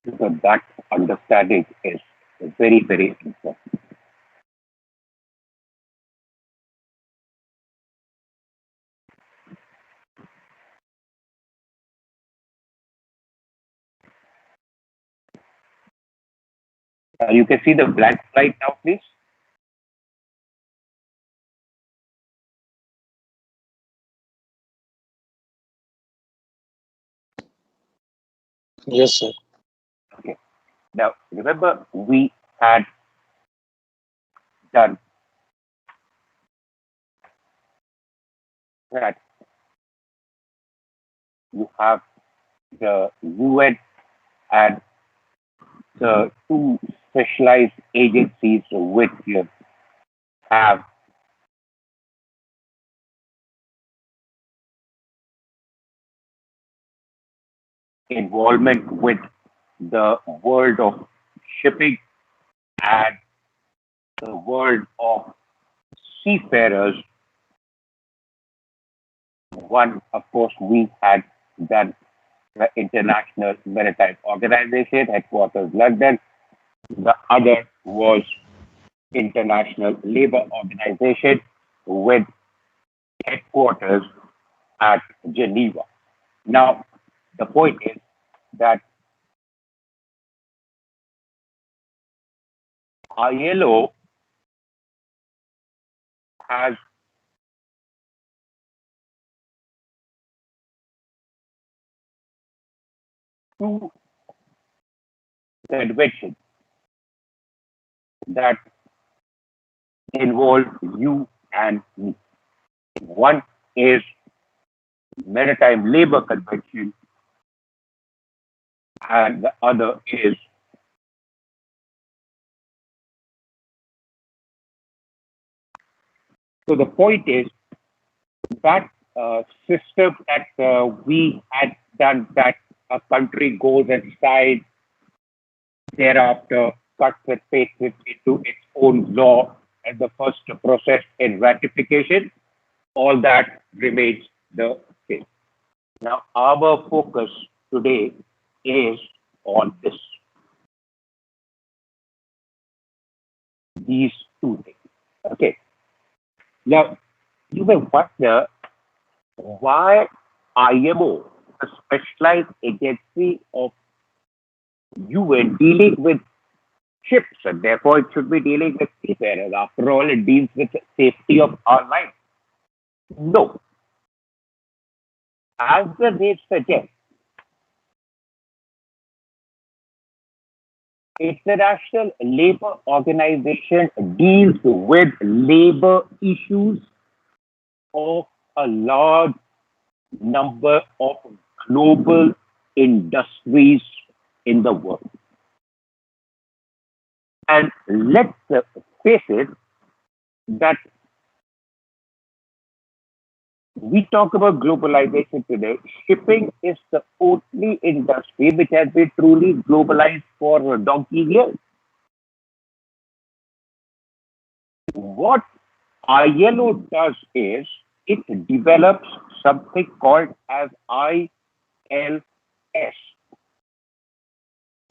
So that understanding is very, very important. You can see the blank slide now, please. Yes, sir. Okay. Now, remember, we had done that you have the UN and the two specialized agencies which you have involvement with the world of shipping and the world of seafarers. One, of course, we had done the International Maritime Organization, headquarters London. The other was International Labour Organization with headquarters at Geneva. Now, the point is that ILO has two conventions that involve you and me. One is Maritime Labour Convention, and the other is so the point is that system that we had done that a country goes and signs thereafter cuts and pastes it into its own law as the first process in ratification, all that remains the same. Now, our focus today is on these two things. Okay. Now, you may wonder why IMO, a specialized agency of UN dealing with ships, and therefore it should be dealing with seafarers. After all, it deals with safety of our lives. No, as the name suggests, International Labour Organization deals with labor issues of a large number of global industries in the world. And let's face it, that we talk about globalization today. Shipping is the only industry which has been truly globalized for donkey years. What ILO does is it develops something called as ILS,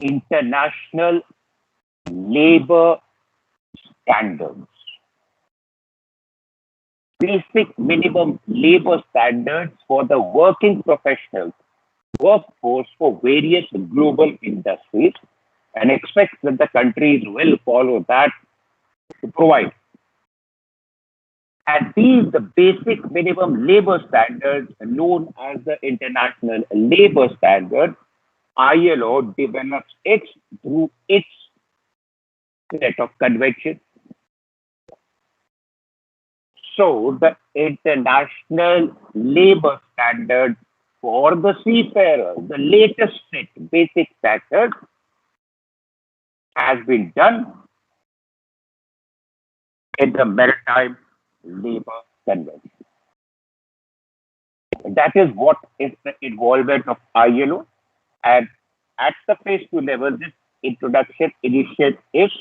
International Labor Standards, basic minimum labor standards for the working professionals, workforce for various global industries, and expects that the countries will follow that to provide. And these the basic minimum labor standards known as the International Labor Standard, ILO develops it through its set of conventions. So the International Labor Standard for the seafarer, the latest set, basic standard, has been done in the Maritime Labor Convention. That is what is the involvement of ILO. And at the phase two level, this introduction initiative is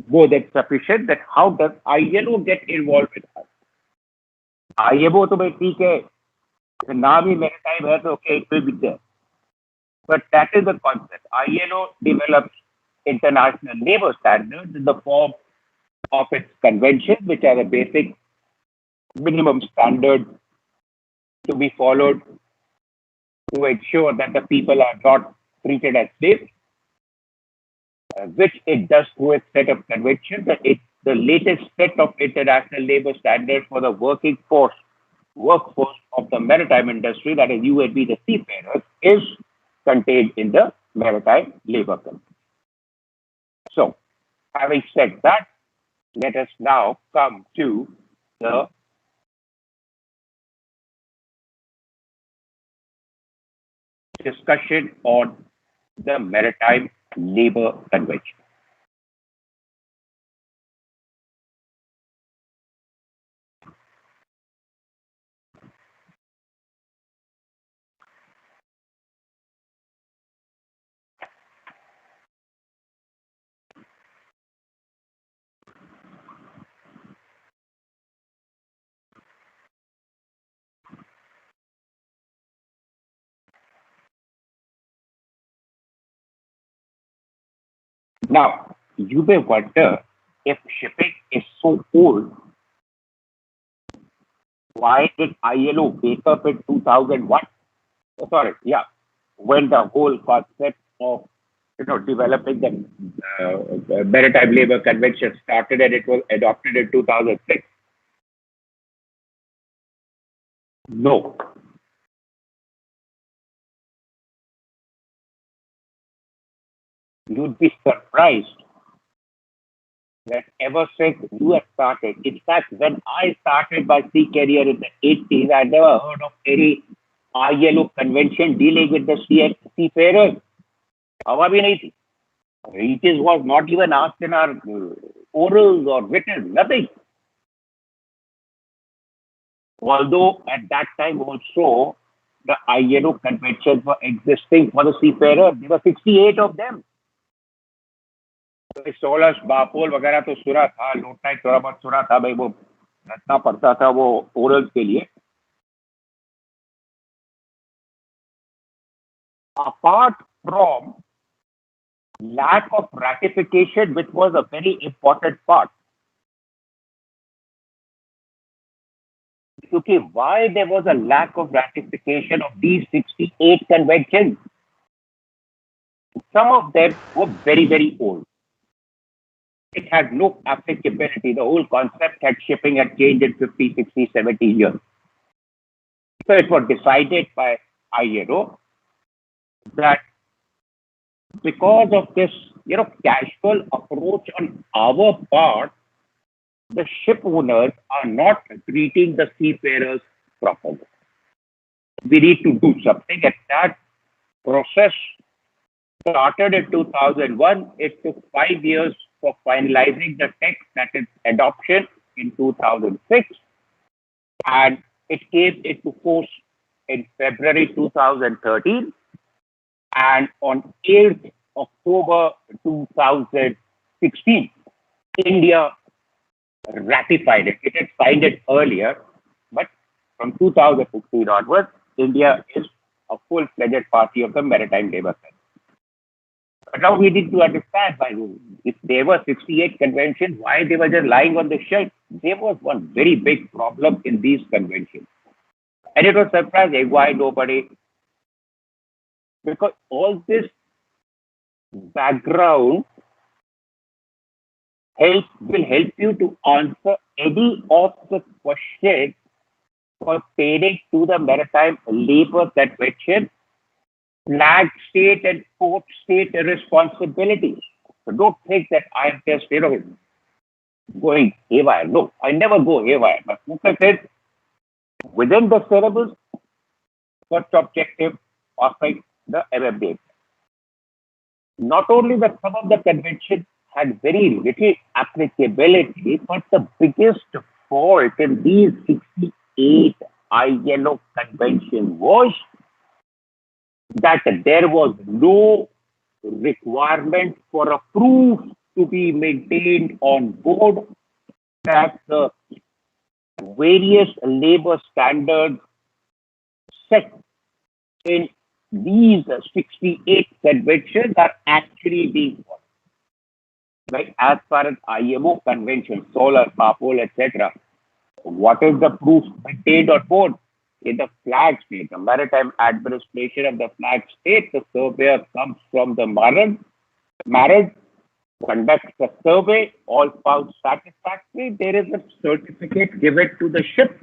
more than sufficient. That how does ILO get involved with us? IMO तो भाई ठीक है, नाम ही मेरे time है तो okay, it will be there. But that is the concept. ILO develops international labor standards in the form of its conventions, which are the basic minimum standards to be followed to ensure that the people are not treated as slaves, which it does through its set of conventions. The latest set of international labor standards for the workforce of the maritime industry, that is UNB, the seafarers, is contained in the Maritime Labor Convention. So, having said that, let us now come to the discussion on the Maritime Labor Convention. Now, you may wonder, if shipping is so old, why did ILO wake up in 2001? Oh, sorry, yeah, when the whole concept of developing the Maritime Labor Convention started and it was adopted in 2006. No, you'd be surprised that ever since you have started, in fact, when I started my sea career in the 80s, I never heard of any ILO convention dealing with the seafarers. हवा भी नहीं थी. It was not even asked in our orals or written, nothing. Although at that time also the ILO conventions were existing for the seafarers, there were 68 of them. सोलह बापोल वगैरह तो सुना था, लोटा थोड़ा बहुत सुना था भाई, वो रटना पड़ता था वो ओरल्स के लिए. Apart from lack of ratification, which was a very important part. Okay, why there was a lack of ratification of these 68 conventions? Some of them were very, very old. It had no applicability. The whole concept had shipping had changed in 50, 60, 70 years. So it was decided by ILO that because of this, casual approach on our part, the ship owners are not treating the seafarers properly. We need to do something, and that process started in 2001. It took 5 years for finalizing the text, that is adoption in 2006, and it came into force in February 2013, and on 8th October 2016, India ratified it. It had signed it earlier, but from 2016 onwards, India is a full-fledged party of the Maritime Labor Convention. But now we need to understand, if there were 68 conventions, why they were just lying on the shelf. There was one very big problem in these conventions. And it was surprising why nobody, because all this background will help you to answer any of the questions pertaining to the Maritime Labor Convention, flag state and port state responsibilities. So don't think that I'm just, going haywire. No, I never go haywire. But focus is within the syllabus, first objective, perfect the MFD. Not only that some of the conventions had very little applicability, but the biggest fault in these 68 ILO conventions was that there was no requirement for a proof to be maintained on board that the various labor standards set in these 68 conventions are actually being followed. Like as far as IMO convention, solar, PAPOL, etc. What is the proof maintained on board? In the flag state, the maritime administration of the flag state, the surveyor comes from the marriage, conducts the survey, all found satisfactory. There is a certificate given to the ship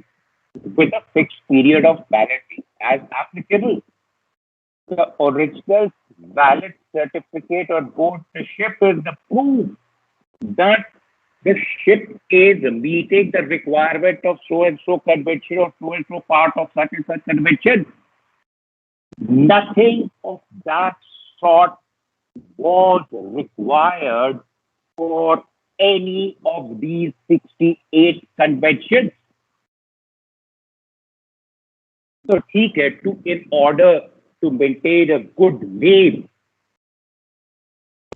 with a fixed period of validity as applicable. The original valid certificate on board the ship is the proof that the ship is meeting the requirement of so and so convention or so and so part of such and such convention. Nothing of that sort was required for any of these 68 conventions. So, in order to maintain a good name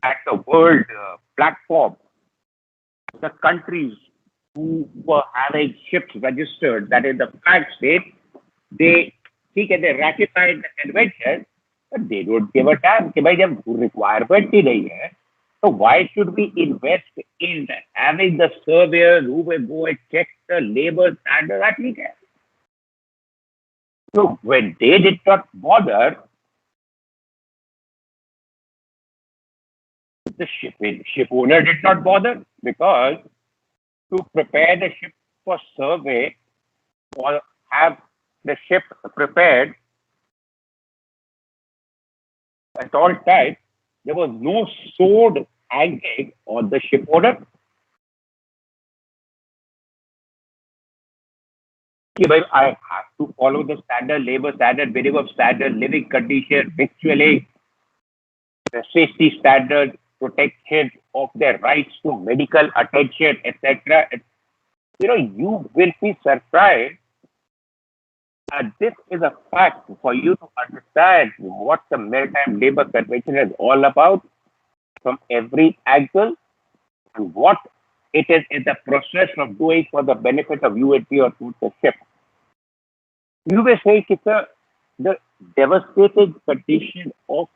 at the world platform, the countries who were having ships registered, that is the flag state, they ratified the convention, but they don't give a damn कि भाई जब requirement ही नहीं है, so why should we invest in having the surveyors who will go and check the labor standard? So when they did not bother, the ship owner did not bother, because to prepare the ship for survey or have the ship prepared at all times, there was no sword hanging on the ship owner. I have to follow the standard labor standard, minimum standard, living condition, victualling, the safety standards, protection of their rights to medical attention, etc. You will be surprised. And this is a fact for you to understand what the Maritime Labour Convention is all about from every angle and what it is in the process of doing for the benefit of you and me or the ship. You may say it's the devastating condition of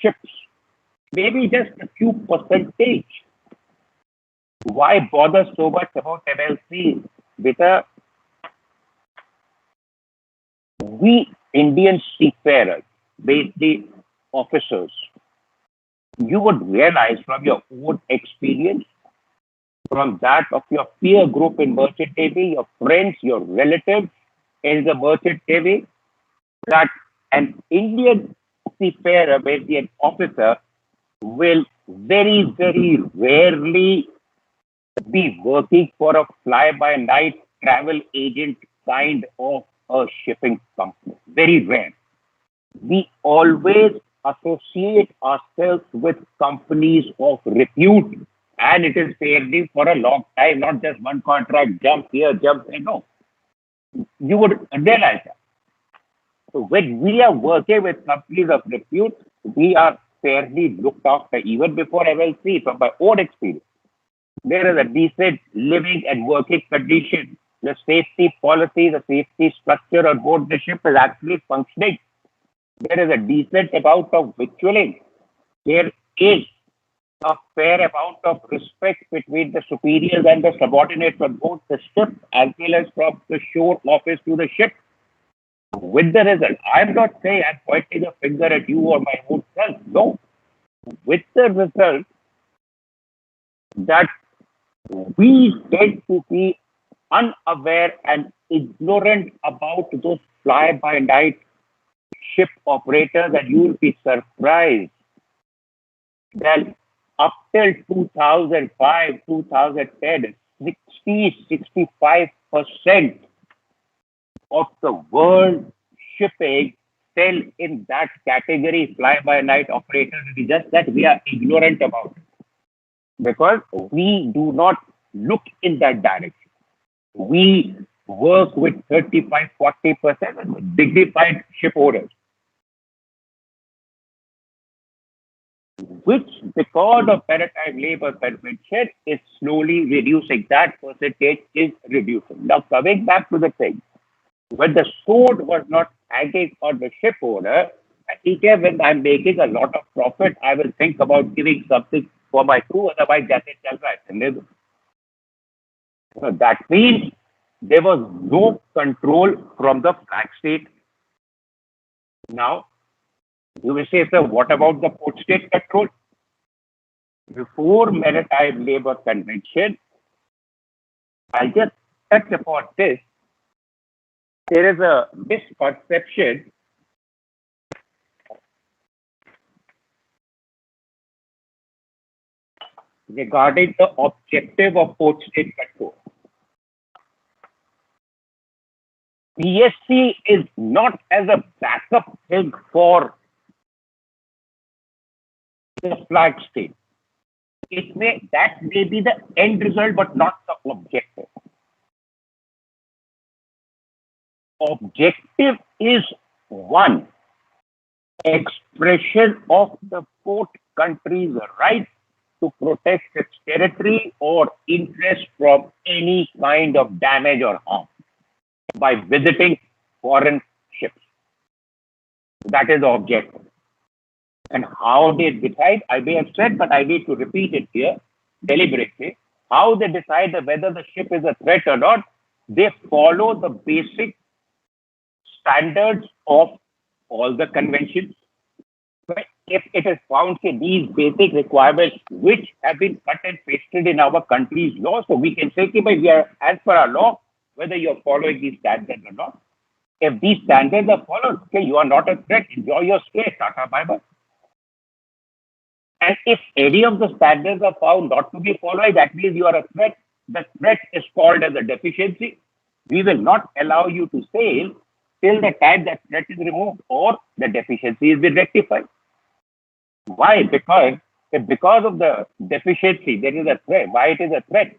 ships, maybe just a few percentage. Why bother so much about MLC? Because we Indian seafarers, basically officers, you would realize from your own experience, from that of your peer group in Merchant Navy, your friends, your relatives in the Merchant Navy, that an Indian seafarer, basically an officer, will very, very rarely be working for a fly-by-night travel agent kind of a shipping company. Very rare. We always associate ourselves with companies of repute, and it is fairly for a long time, not just one contract, jump here, jump there. No. You would realize that. So when we are working with companies of repute, we are fairly looked after, even before MLC, from my own experience. There is a decent living and working condition. The safety policy, the safety structure on board the ship is actually functioning. There is a decent amount of victualling. There is a fair amount of respect between the superiors and the subordinates on board the ship, as well as from the shore office to the ship. With the result, I'm not saying I'm pointing a finger at you or my own self. No. With the result that we tend to be unaware and ignorant about those fly-by-night ship operators, and you will be surprised that up till 2005, 2010, 65% of the world shipping fell in that category, fly-by-night operators. It is just that we are ignorant about it, because we do not look in that direction. We work with 35-40% dignified ship owners, which, because of Maritime Labour Convention, is slowly reducing. That percentage is reducing. Now, coming back to the thing, when the sword was not hanging on the ship owner, When I'm making a lot of profit, I will think about giving something for my crew, otherwise that's it. So that means there was no control from the flag state. Now, you will say, sir, what about the port state control? Before Maritime Labour Convention, I'll just touch upon this. There is a misperception regarding the objective of port state control. PSC is not as a backup thing for the flag state. That may be the end result, but not the objective. Objective is one, expression of the port country's right to protect its territory or interest from any kind of damage or harm by visiting foreign ships. That is the objective. And how they decide, I may have said, but I need to repeat it here deliberately. How they decide whether the ship is a threat or not, they follow the basic standards of all the conventions. But if it is found that these basic requirements, which have been cut and pasted in our country's law, so we can say, okay, we are, as per our law, whether you're following these standards or not. If these standards are followed, okay, you are not a threat, enjoy your stay, tata, bye-bye. And if any of the standards are found not to be followed, that means you are a threat. The threat is called as a deficiency. We will not allow you to sail till the time that threat is removed or the deficiency is been rectified. Why? Because of the deficiency, there is a threat. Why it is a threat?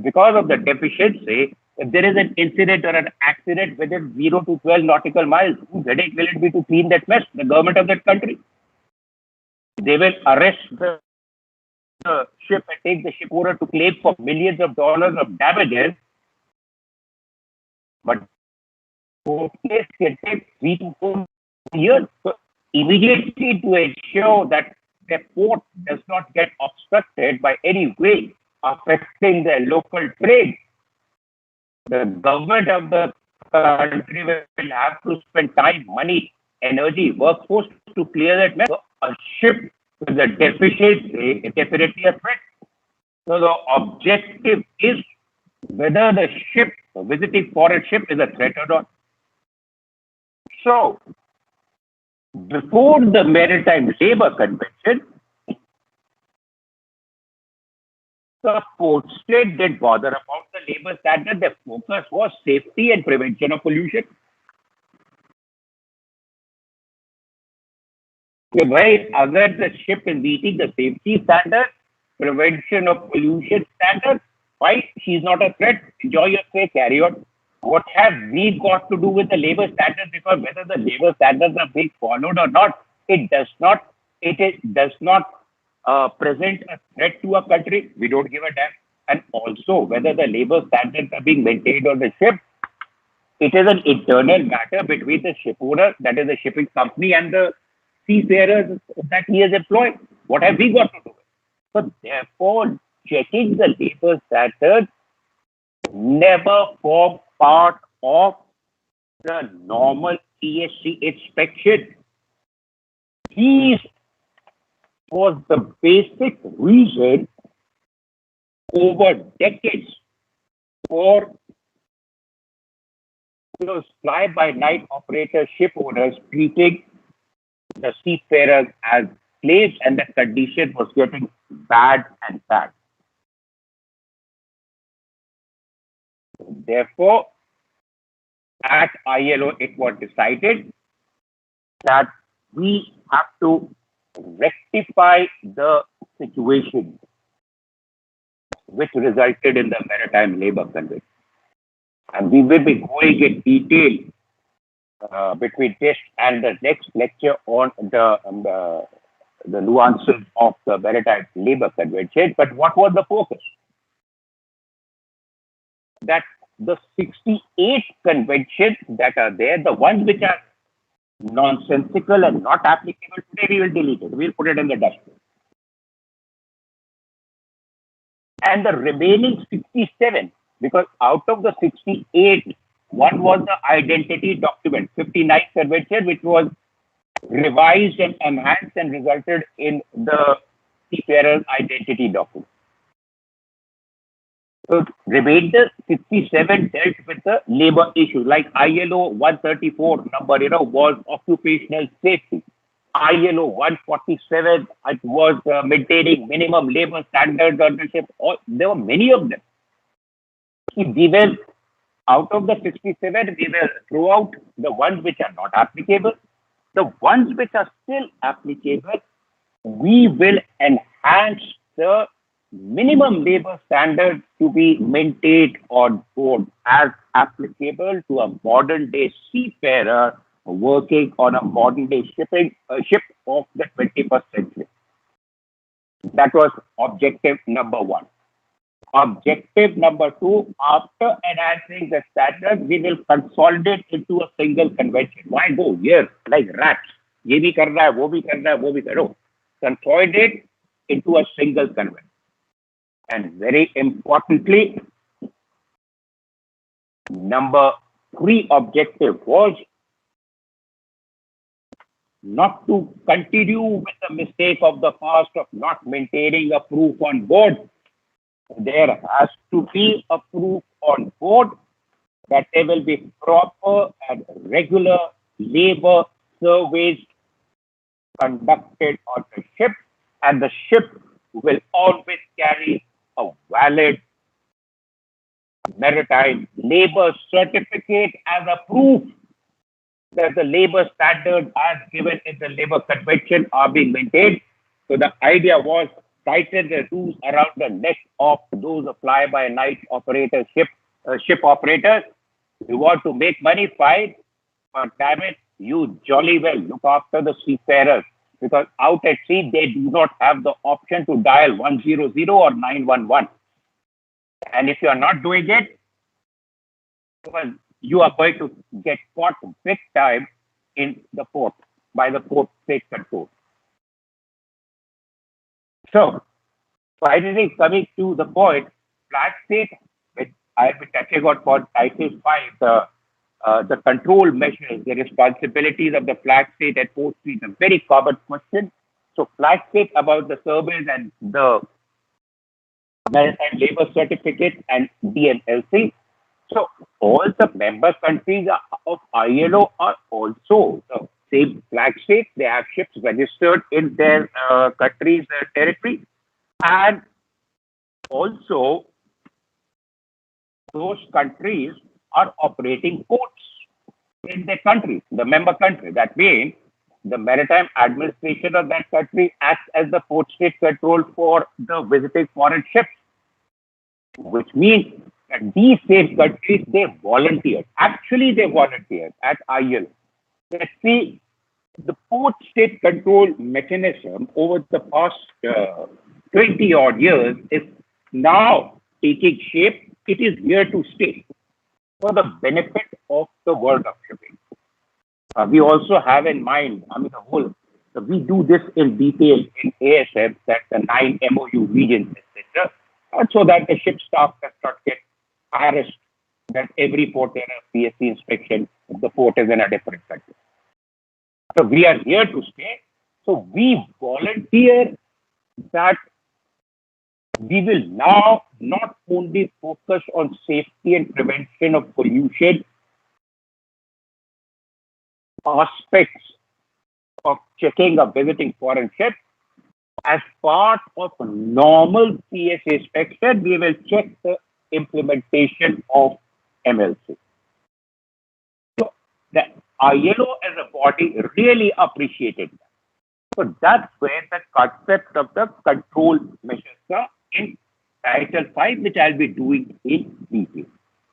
Because of the deficiency, if there is an incident or an accident within 0 to 12 nautical miles, whose headache will it be to clean that mess? The government of that country. They will arrest the ship and take the ship owner to claim for millions of dollars of damages. But court case can take 3 to 4 years. So immediately to ensure that the port does not get obstructed by any way affecting the local trade, the government of the country will have to spend time, money, energy, workforce to clear that mess. So a ship with a deficiency is definitely a threat. So the objective is whether the ship, the visiting foreign ship, is a threat or not. So before the Maritime Labour Convention, the port state didn't bother about the labor standard. Their focus was safety and prevention of pollution. Agar the ship is meeting the safety standard, prevention of pollution standard, why she's not a threat? Enjoy your stay, carry on. What have we got to do with the labor standards? Because whether the labor standards are being followed or not, it does not present a threat to a country. We don't give a damn. And also whether the labor standards are being maintained on the ship, it is an internal matter between the ship owner, that is the shipping company, and the seafarers that he has employed. What have we got to do with? So therefore, checking the labor standards never form part of the normal PSC inspection. These was the basic reason over decades for those fly-by-night operator ship owners treating the seafarers as slaves, and the condition was getting bad and bad. Therefore, at ILO, it was decided that we have to rectify the situation which resulted in the Maritime Labour Convention. And we will be going in detail between this and the next lecture on the nuances of the Maritime Labour Convention. But what was the focus? That the 68 conventions that are there, the ones which are nonsensical and not applicable today, we will delete it. We'll put it in the dustbin. And the remaining 67, because out of the 68, one was the identity document, 59 Certificate, which was revised and enhanced and resulted in the seafarer's identity document. So remainder 67 dealt with the labor issue, like ILO 134 number, was occupational safety. ILO 147, it was maintaining minimum labor standards on the ship. There were many of them. We were, out of the 67, we will throw out the ones which are not applicable. The ones which are still applicable, we will enhance the minimum labor standards to be maintained on board as applicable to a modern day seafarer working on a modern day ship of the 21st century. That was objective number one. Objective number two, after enhancing the standards, we will consolidate into a single convention. Why go here like rats? Ye bhi karna hai, wo bhi karna hai, wo bhi karo. Consolidate into a single convention. And very importantly, number three objective was not to continue with the mistake of the past of not maintaining a proof on board. There has to be a proof on board that there will be proper and regular labor surveys conducted on the ship, and the ship will always carry a valid maritime labor certificate as a proof that the labor standards as given in the labor convention are being maintained. So the idea was tighten the rules around the neck of those fly-by-night operators, ship operators. You want to make money, fine, but damn it, you jolly well look after the seafarers, because out at sea they do not have the option to dial 100 or 911. And if you are not doing it, well, you are going to get caught big time in the port by the port state control. So, finally coming to the point, flag state, which I've been touching on for Title 5, the control measures, the responsibilities of the flag state at port is a very common question. So, flag state about the surveys and the maritime labor certificate and DMLC. So all the member countries of ILO are also the same flag state. They have ships registered in their countries, their territory, and also those countries are operating ports in their country, the member country. That means the maritime administration of that country acts as the port state control for the visiting foreign ships, which means that these same countries, they volunteered. Actually, they volunteered at ILO. Let's see, the port state control mechanism over the past 20 odd years is now taking shape. It is here to stay for the benefit of the world of shipping. We also have in mind, we do this in detail in ASF, that the 9 MOU regions, etc., so that the ship staff does not get harassed that every port in a PSC inspection, the port is in a different country. So we are here to stay. So we volunteer that we will now not only focus on safety and prevention of pollution aspects of checking or visiting foreign ships. As part of a normal PSA inspection, we will check the implementation of MLC. So the ILO as a body really appreciated that. So that's where the concept of the control measures are in Title 5, which I'll be doing in detail.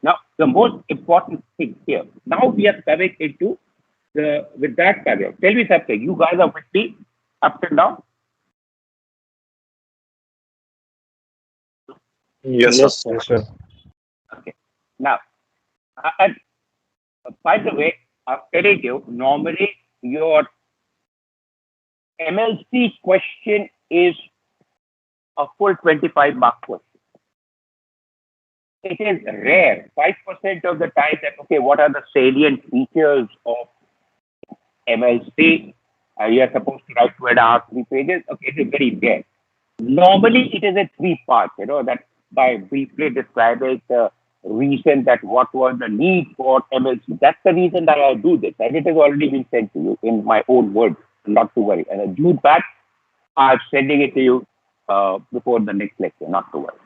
Now, the most important thing here, now we are coming into with that caveat. Tell me something, you guys are with me up till now? Yes, Yes, sir. sir. Okay. Now, and by the way, I'm telling you, normally your MLC question is a full 25-mark question. It is rare, 5% of the time that, okay, what are the salient features of MLC? You're supposed to write 2.5, 3 pages. Okay, it is very rare. Normally, it is a 3 part, that by briefly describing the reason that what was the need for MLC. That's the reason that I do this, and it has already been sent to you in my own words, not to worry. And a June back, I'm sending it to you before the next lecture, not to worry.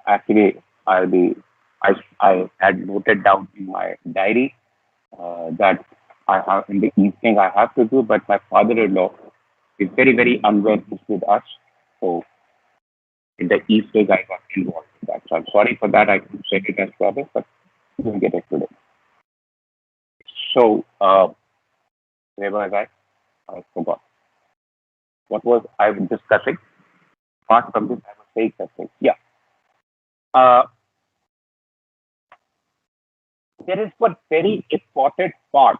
Actually, I had noted down in my diary that I have in the evening I have to do, but my father-in-law is very, very unwell with us. So in the evening I got involved with that. So I'm sorry for that. I couldn't send it as promised, but we'll get it today. So where was I? I forgot. What was I discussing? Apart from this, I was saying something. Yeah. There is one very important part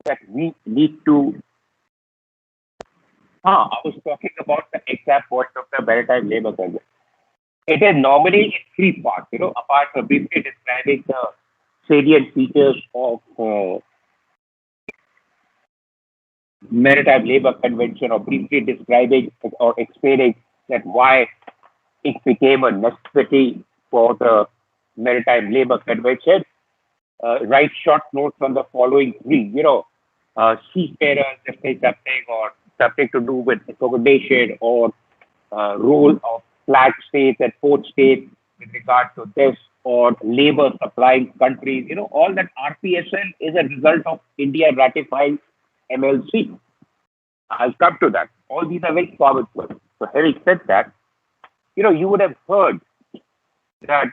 that we need to. I was talking about the exact point of the Maritime Labour Convention. It is normally in 3 parts, apart from briefly describing the salient features of Maritime Labour Convention, or briefly describing or explaining that why it became a necessity for the Maritime Labour Convention. Write short notes on the following 3. Seafarers, if there's something, or something to do with accommodation, or role of flag states and port states with regard to this, or labor supplying countries. All that RPSL is a result of India ratifying MLC. I'll come to that. All these are very powerful. So having said that, you would have heard that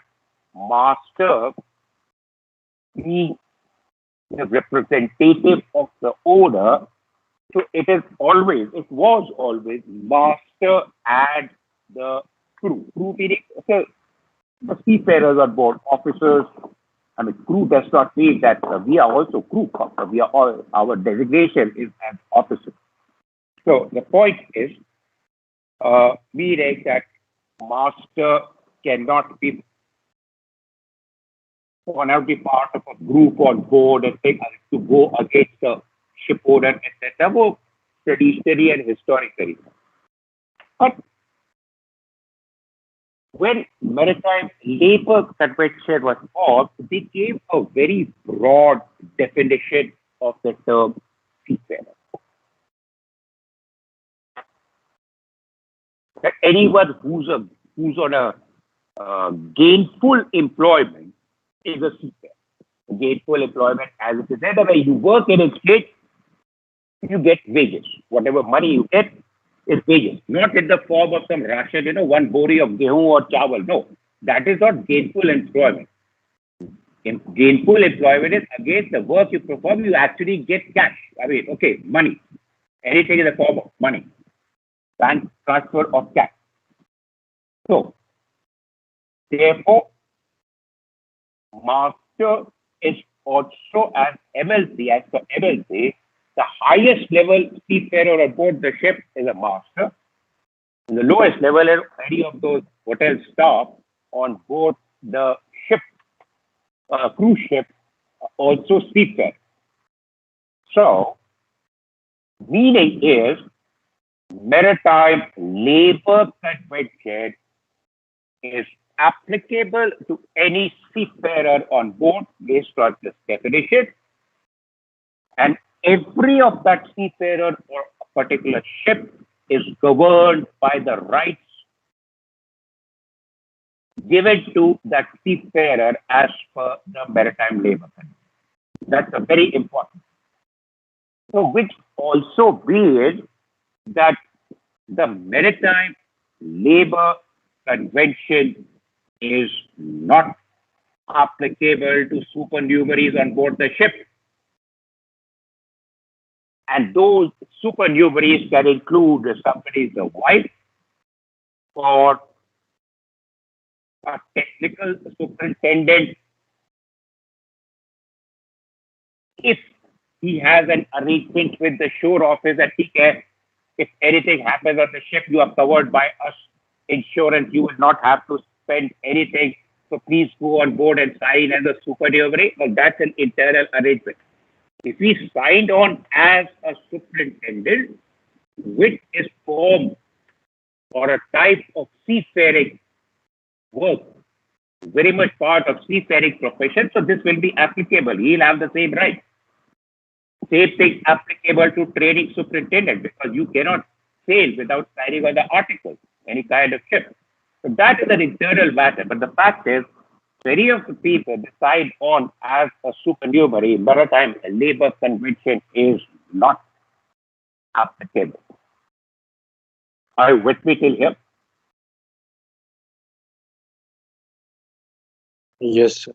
master being the representative of the owner. So it was always master and the crew. Crew meaning the seafarers on board, officers. I mean, crew does not mean that we are also crew. We are all, our designation is as officers. So the point is, meaning that master cannot be part of a group on board and take to go against the ship owner, etc. Both traditionally and historically. But when Maritime Labour Convention was formed, they gave a very broad definition of the term seafarer. That anyone who's on a gainful employment is a seafarer. Gainful employment, as it is said, that when you work in a state, you get wages. Whatever money you get is wages, not in the form of some ration, one bori of gehu or chawal. No, that is not gainful employment. In gainful employment is against the work you perform, you actually get cash. I mean, okay, money. Anything in the form of money. Bank transfer of cash. So, therefore, master is also as MLC, as per MLC, the highest level seafarer aboard the ship is a master. And the lowest level is any of those hotel staff on board the ship, cruise ship, also seafarer. So, meaning is Maritime Labour Convention is applicable to any seafarer on board based on this definition, and every of that seafarer or a particular ship is governed by the rights given to that seafarer as per the Maritime Labour Convention. That's a very important. So, which also means that the Maritime Labour Convention is not applicable to supernumeraries on board the ship. And those supernumeraries can include somebody's wife or a technical superintendent if he has an arrangement with the shore office that he can, if anything happens on the ship, you are covered by us insurance. You will not have to spend anything. So please go on board and sign as a supernumerary. But that's an internal arrangement. If he signed on as a superintendent, which is form or a type of seafaring work, very much part of seafaring profession, so this will be applicable. He'll have the same right. Same thing applicable to training superintendent because you cannot sail without signing on the articles, any kind of ship. So that is an internal matter. But the fact is, many of the people decide on as a supernumerary maritime labor convention is not applicable. Are you with me till here? Yes, sir.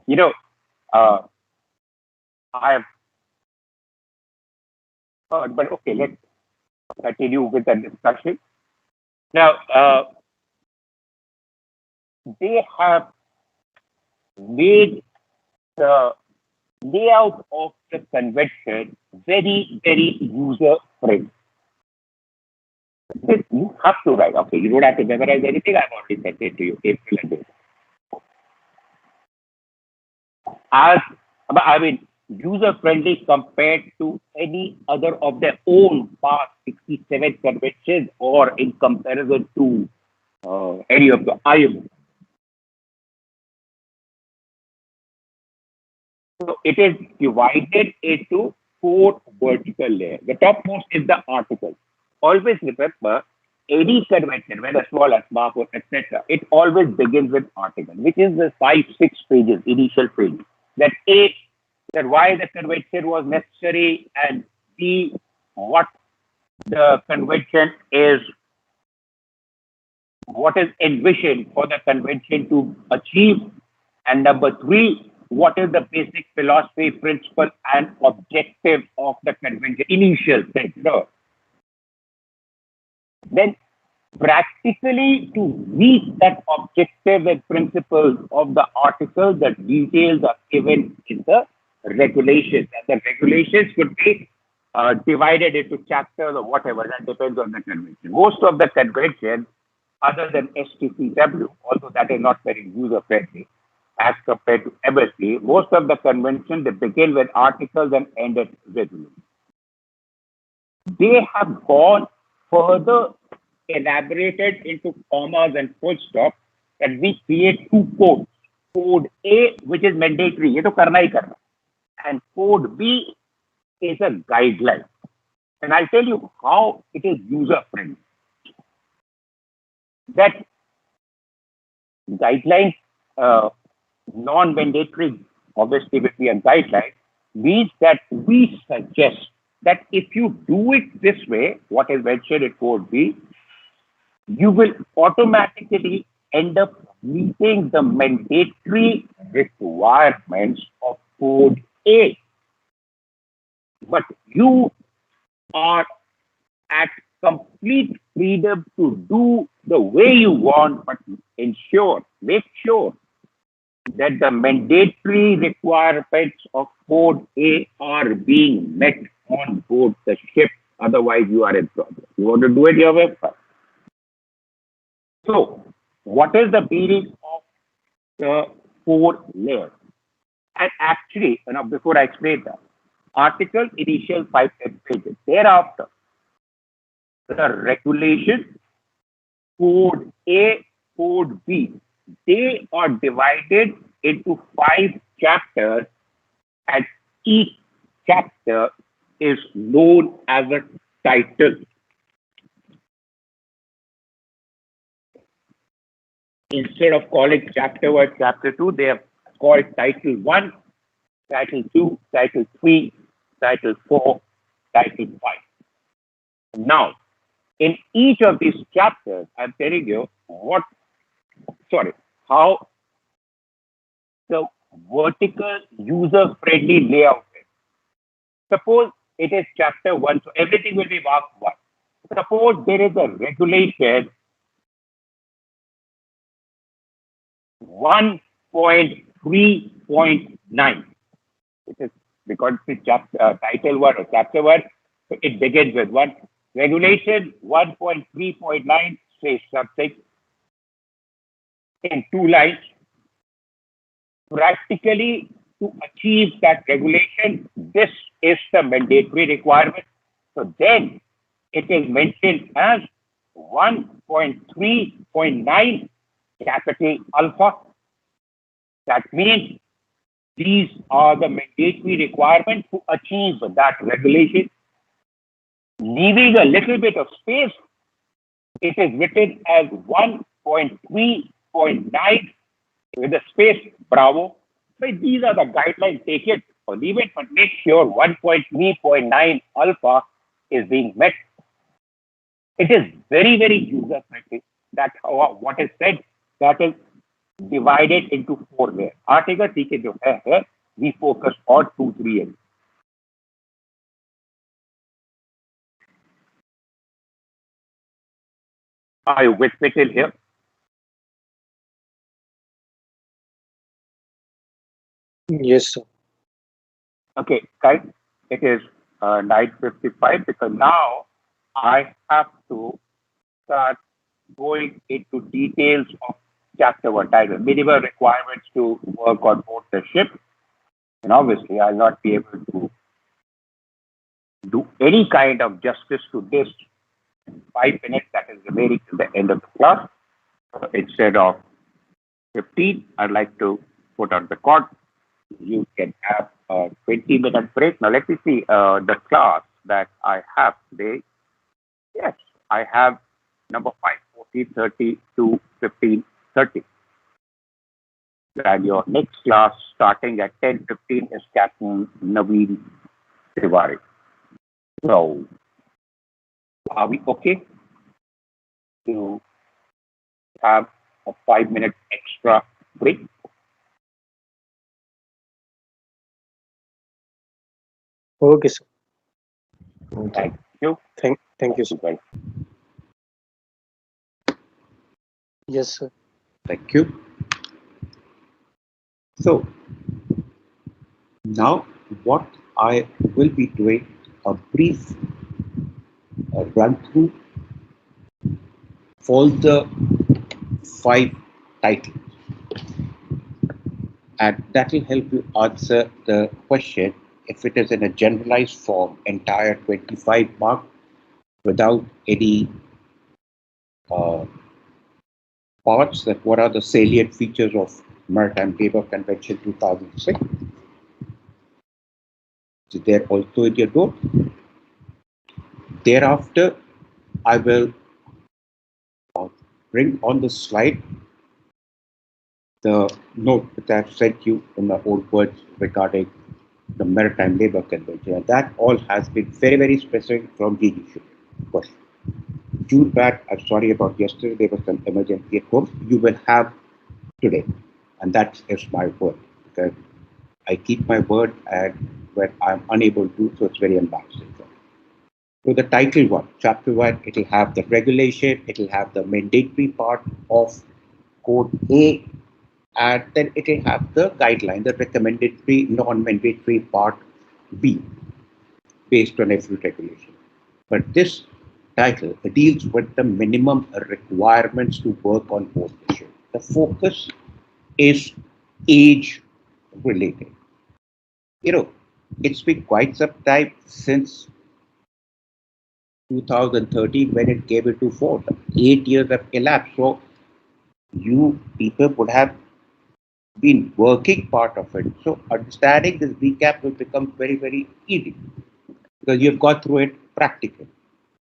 You know, uh, I have heard, but okay, let's continue with the discussion. Now, they have made the layout of the convention very, very user friendly. You have to write. Okay, you don't have to memorize anything. I've already sent it to you. April and May. As I mean, user friendly compared to any other of their own past 67 conventions or in comparison to any of the IMO. So it is divided into four vertical layers. The topmost is the article. Always remember, any convention, whether small or small, etc., it always begins with article, which is the 5, 6 pages, initial pages. That A, that why the convention was necessary, and B, what the convention is, what is envisioned for the convention to achieve, and number three, what is the basic philosophy, principle, and objective of the convention, initial thing. No. Then practically to meet that objective and principles of the article, the details are given in the regulations. And the regulations could be divided into chapters or whatever, that depends on the convention. Most of the conventions, other than STCW, although that is not very user friendly as compared to MSC, most of the convention they begin with articles and end at resolutions. They have gone further elaborated into commas and full stop that we create two codes. Code A, which is mandatory, ये तो करना ही करना, and code B is a guideline. And I'll tell you how it is user friendly. That guideline, non-mandatory, obviously will be a guideline, means that we suggest that if you do it this way, what is mentioned in code B, you will automatically end up meeting the mandatory requirements of code A. But you are at complete freedom to do the way you want, but make sure that the mandatory requirements of code A are being met on board the ship. Otherwise, you are in trouble. You want to do it your way? So, what is the meaning of the four layers? And actually, before I explain that, article initial 5 pages. Thereafter, the regulation, code A, code B, they are divided into 5 chapters, and each chapter is known as a title. Instead of calling chapter 1, chapter 2, they have called title 1, title 2, title 3, title 4, title 5. Now, in each of these chapters, I'm telling you how the vertical user-friendly layout is. Suppose it is chapter 1, so everything will be marked 1. Suppose there is a regulation 1.3.9. It is because the title 1 or chapter 1, it begins with one regulation 1.3.9 says something in 2 lines. Practically, to achieve that regulation, this is the mandatory requirement. So then it is mentioned as 1.3.9 capital alpha. That means these are the mandatory requirements to achieve that regulation. Leaving a little bit of space, it is written as 1.3.9 with a space, bravo. But these are the guidelines, take it or leave it, but make sure 1.3.9 alpha is being met. It is very, very user friendly. That's how what is said, that is divided into 4 layers. Article ठीक है जो है we focus on 2, 3 and are you with me till here? Yes, sir. Okay, guys, it is 9:55 because now I have to start going into details of chapter 1 title, minimum requirements to work on board the ship. And obviously, I'll not be able to do any kind of justice to this in 5 minutes that is remaining to the end of the class. Instead of 15, I'd like to put on the record. You can have a 20-minute break. Now, let me see the class that I have today. Yes, I have number 5, 14:30 to 15:30. And your next class starting at 10:15 is Captain Naveen Tiwari. So, are we okay to have a 5-minute extra break? Okay, sir. Thank you. Thank you, sir. Yes, sir. Thank you. So now what I will be doing a brief run through for the 5 titles, and that will help you answer the question if it is in a generalized form, entire 25 mark without any parts, that what are the salient features of Maritime Labour Convention 2006. So there also in your note. Thereafter, I will bring on the slide the note that I've sent you in my own words regarding the Maritime Labour Convention. And that all has been very, very specific from DG question. Due to that, I'm sorry about yesterday, there was some emergency at home. You will have today. And that is my word. Because I keep my word, and when I'm unable to, so it's very embarrassing. So the title 1, chapter 1, it will have the regulation, it will have the mandatory part of code A, and then it will have the guideline, the recommendatory, non-mandatory part B, based on every regulation. But this title deals with the minimum requirements to work on board the ship. The focus is age related. You know, it's been quite some time since 2013 when it came into force. 8 years have elapsed. So you people would have been working part of it. So understanding this recap will become very, very easy because you've got through it practically.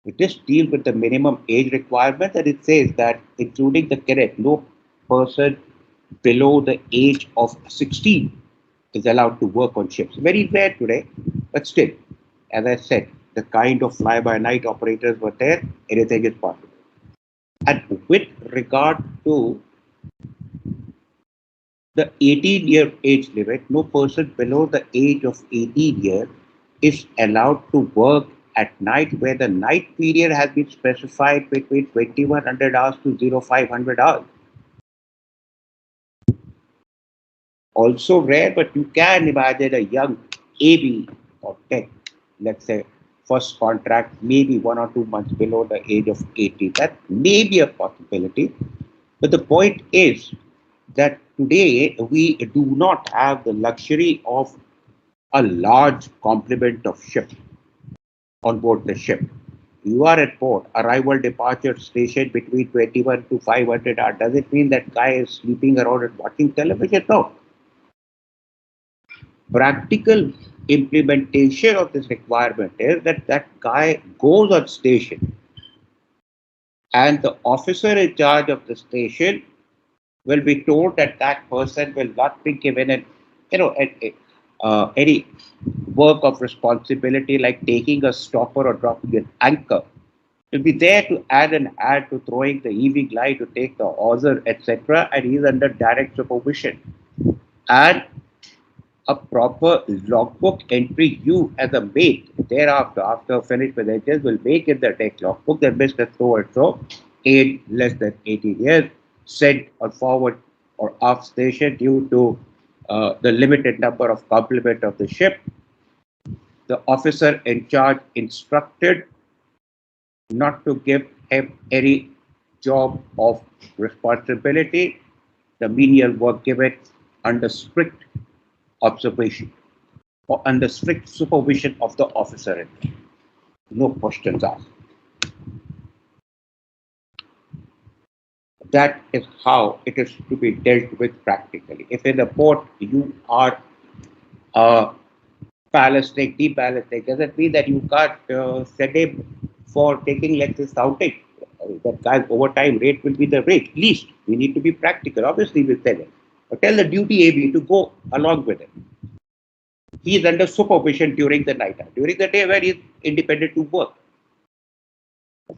We just deal with the minimum age requirement, and it says that including the cadet, no person below the age of 16 is allowed to work on ships. Very rare today, but still, as I said, the kind of fly-by-night operators were there, anything is possible. And with regard to the 18-year age limit, no person below the age of 18 years is allowed to work at night, where the night period has been specified between 2100 hours to 0500 hours. Also rare, but you can imagine a young AB or tech, let's say first contract, maybe 1 or 2 months below the age of 80. That may be a possibility. But the point is that today we do not have the luxury of a large complement of ships on board the ship. You are at port, arrival departure station between 21 to 500 hours. Does it mean that guy is sleeping around and watching television? No. Practical implementation of this requirement is that that guy goes on station and the officer in charge of the station will be told that that person will not be given any work of responsibility like taking a stopper or dropping an anchor. To be there to add an ad to throwing the evening light to take the hawser, etc., and he's under direct supervision. And a proper logbook entry, you as a mate, thereafter, after finish with HS, will make in the deck logbook that Mr. So and so, age less than 18 years, sent or forward or off station due to the limited number of complement of the ship. The officer in charge instructed not to give him any job of responsibility. The menial work given under strict observation or under strict supervision of the officer. No questions asked. That is how it is to be dealt with practically. If in a port you are ballasting, deballasting, doesn't mean that you can't send him for taking like this outing. That guy's overtime rate will be the rate. Least we need to be practical. Obviously, we'll tell him. But tell the duty AB to go along with him. He is under supervision during the night. During the day, where he is independent to work.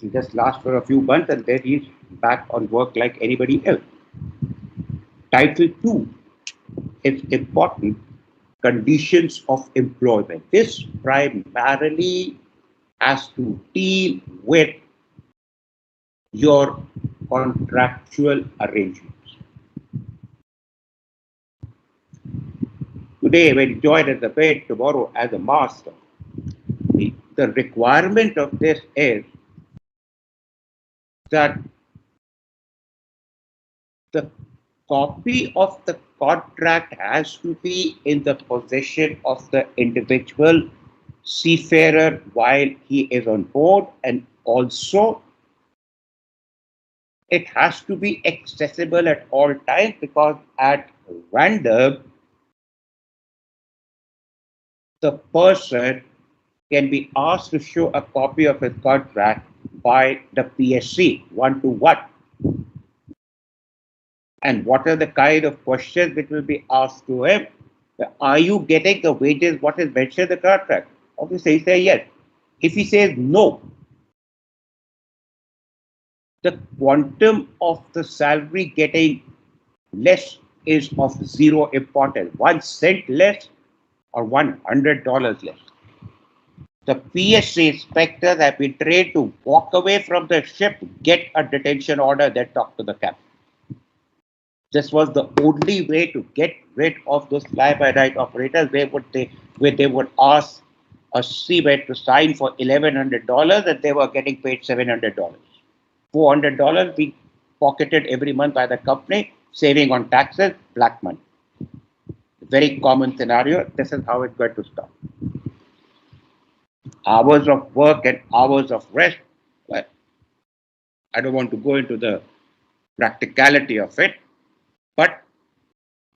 He just lasts for a few months and then he's back on work like anybody else. Title 2 is important. Conditions of employment. This primarily has to deal with your contractual arrangements. Today, when you join as a mate, tomorrow as a master, the requirement of this is that the copy of the contract has to be in the possession of the individual seafarer while he is on board, and also it has to be accessible at all times, because at random the person can be asked to show a copy of his contract by the PSC 1-to-1. And what are the kind of questions which will be asked to him? Are you getting the wages what is mentioned in the contract? Obviously, he says yes. If he says no, the quantum of the salary getting less is of zero importance. 1 cent less or $100 less. The PSC inspectors have been trained to walk away from the ship, get a detention order, then talk to the captain. This was the only way to get rid of those fly-by-night operators. Where they would ask a seaman to sign for $1,100 and they were getting paid $700. $400 being pocketed every month by the company, saving on taxes, black money. Very common scenario. This is how it's going to stop. Hours of work and hours of rest. Well, I don't want to go into the practicality of it, but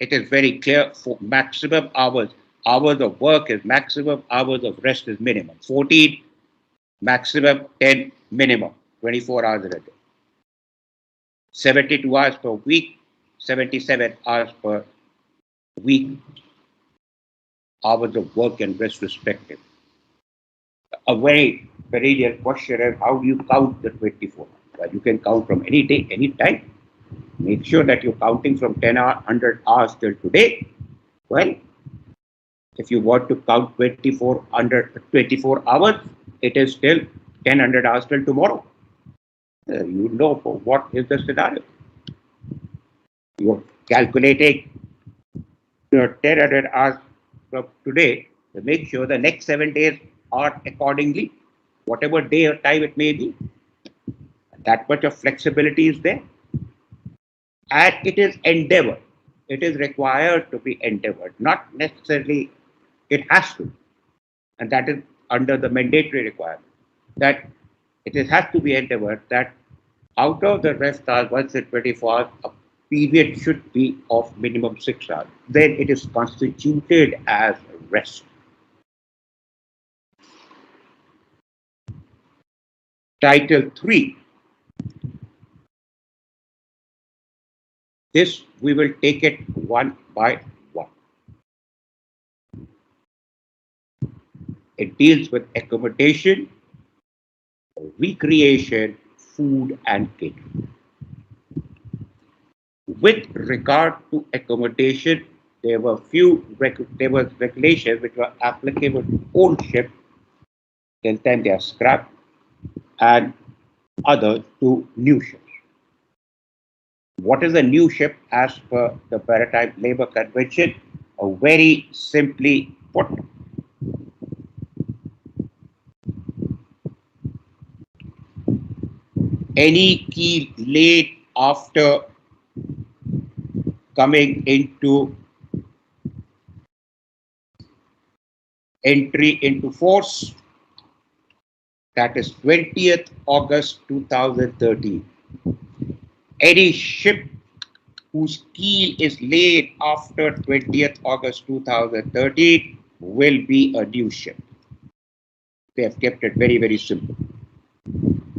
it is very clear for maximum hours. Hours of work is maximum, hours of rest is minimum. 14, maximum, 10, minimum, 24 hours in a day. 72 hours per week, 77 hours per week, hours of work and rest respective. A very perennial question is, how do you count the 24 hours? Well, you can count from any day, any time. Make sure that you're counting from 100 hours till today. Well, if you want to count 24 hours, it is still 100 hours till tomorrow. You know what is the scenario. You're calculating your 100 hours from today, to make sure the next 7 days are accordingly, whatever day or time it may be. That much of flexibility is there. And it is endeavor. It is required to be endeavored, not necessarily it has to. And that is under the mandatory requirement that has to be endeavored that out of the rest hours, once in 24 hours, a period should be of minimum 6 hours. Then it is constituted as rest. Title 3. This we will take it one by one. It deals with accommodation, recreation, food, and catering. With regard to accommodation, there were regulations which were applicable to old ships, till then they are scrapped, and others to new ships. What is a new ship as per the Maritime Labour Convention? Very simply put, any keel laid after coming into entry into force, that is 20th August 2013. Any ship whose keel is laid after 20th August 2013 will be a new ship. They have kept it very, very simple.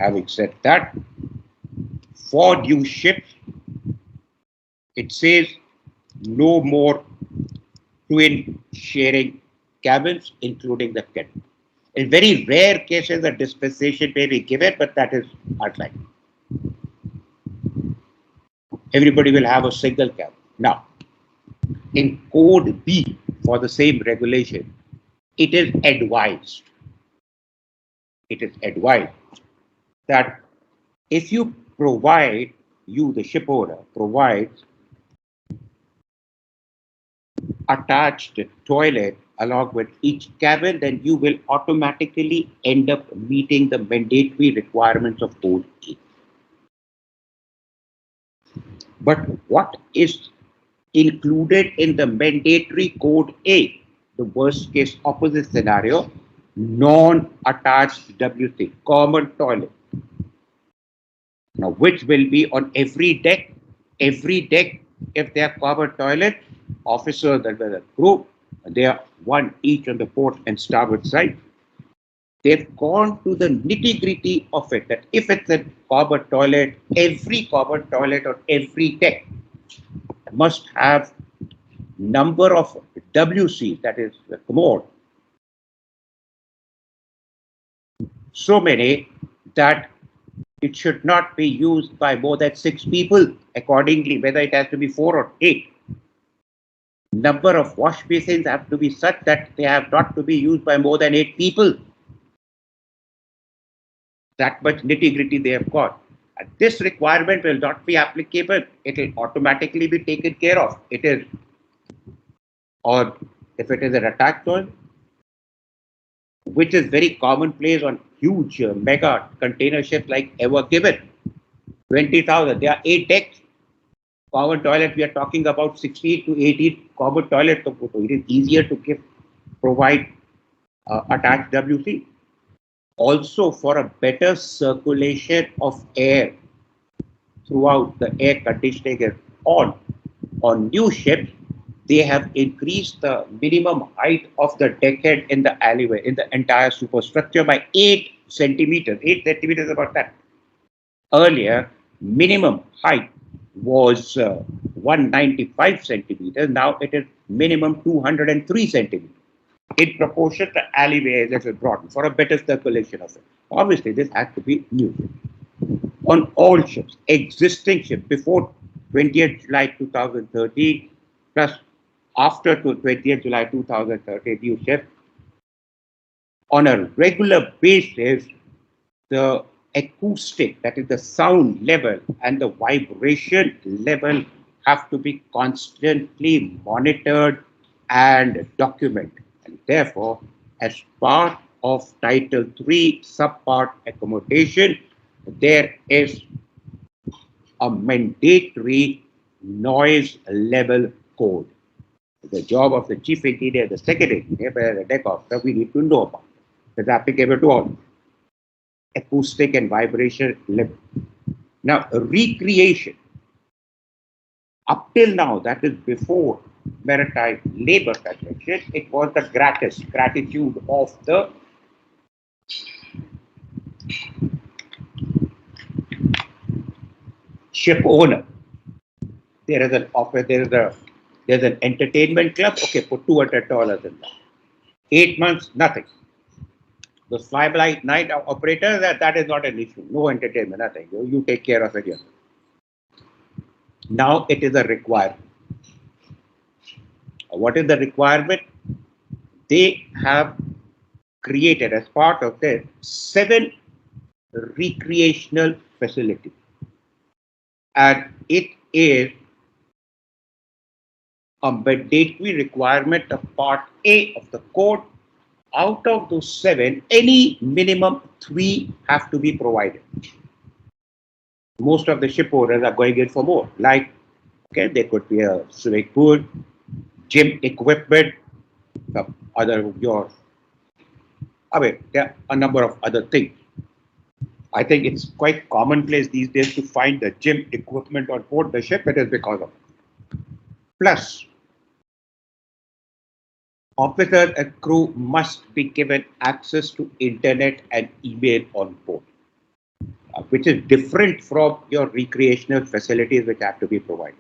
Having said that, for new ships, it says no more twin sharing cabins, including the captain. In very rare cases, a dispensation may be given, but that is outlined. Everybody will have a single cabin. Now, in Code B for the same regulation, it is advised. It is advised that if you provide, the ship owner provides attached toilet along with each cabin, then you will automatically end up meeting the mandatory requirements of Code A. But what is included in the mandatory Code A? The worst case opposite scenario, non-attached WC, common toilet. Now, which will be on every deck. Every deck, if they have common toilet, officers and the crew, they are one each on the port and starboard side. They've gone to the nitty-gritty of it, that if it's a common toilet, every common toilet on every deck must have number of WCs, that is the commode, so many that it should not be used by more than 6 people. Accordingly, whether it has to be 4 or 8. Number of wash basins have to be such that they have not to be used by more than 8 people. That much nitty-gritty they have got. And this requirement will not be applicable. It will automatically be taken care of. It is, or if it is an attached toilet, which is very commonplace on huge mega container ships like Ever Given, 20,000. There are 8 decks. Common toilet, we are talking about 16 to 18 common toilets. So it is easier to provide attached WC. Also, for a better circulation of air throughout, the air conditioning is on new ships, they have increased the minimum height of the deckhead in the alleyway, in the entire superstructure by 8 centimeters. 8 centimeters, about that. Earlier, minimum height was 195 centimeters. Now it is minimum 203 centimeters. In proportion to alleyway that is broadened for a better circulation of it. Obviously, this has to be new. On all ships, existing ships before 20th July 2013, plus after 20th July 2013 new ships, on a regular basis, the acoustic, that is the sound level and the vibration level, have to be constantly monitored and documented. And therefore, as part of Title 3 subpart accommodation, there is a mandatory noise level code. The job of the chief engineer, the second engineer, the deck officer, we need to know about. It's applicable to all. Acoustic and vibration level. Now, recreation. Up till now, that is before Maritime Labour Convention, it was the gratitude of the ship owner. There's an entertainment club. Okay, put $200 in that. 8 months, nothing. The fly-by night operator, that is not an issue. No entertainment, nothing. You take care of it yourself. Now it is a requirement. What is the requirement? They have created, as part of this, 7 recreational facilities. And it is a mandatory requirement of Part A of the code. Out of those 7, any minimum 3 have to be provided. Most of the ship owners are going in for more. Like, okay, there could be a swimming pool, gym equipment, there are a number of other things. I think it's quite commonplace these days to find the gym equipment on board the ship. It is because of it. Plus, officers and crew must be given access to internet and email on board, which is different from your recreational facilities which have to be provided.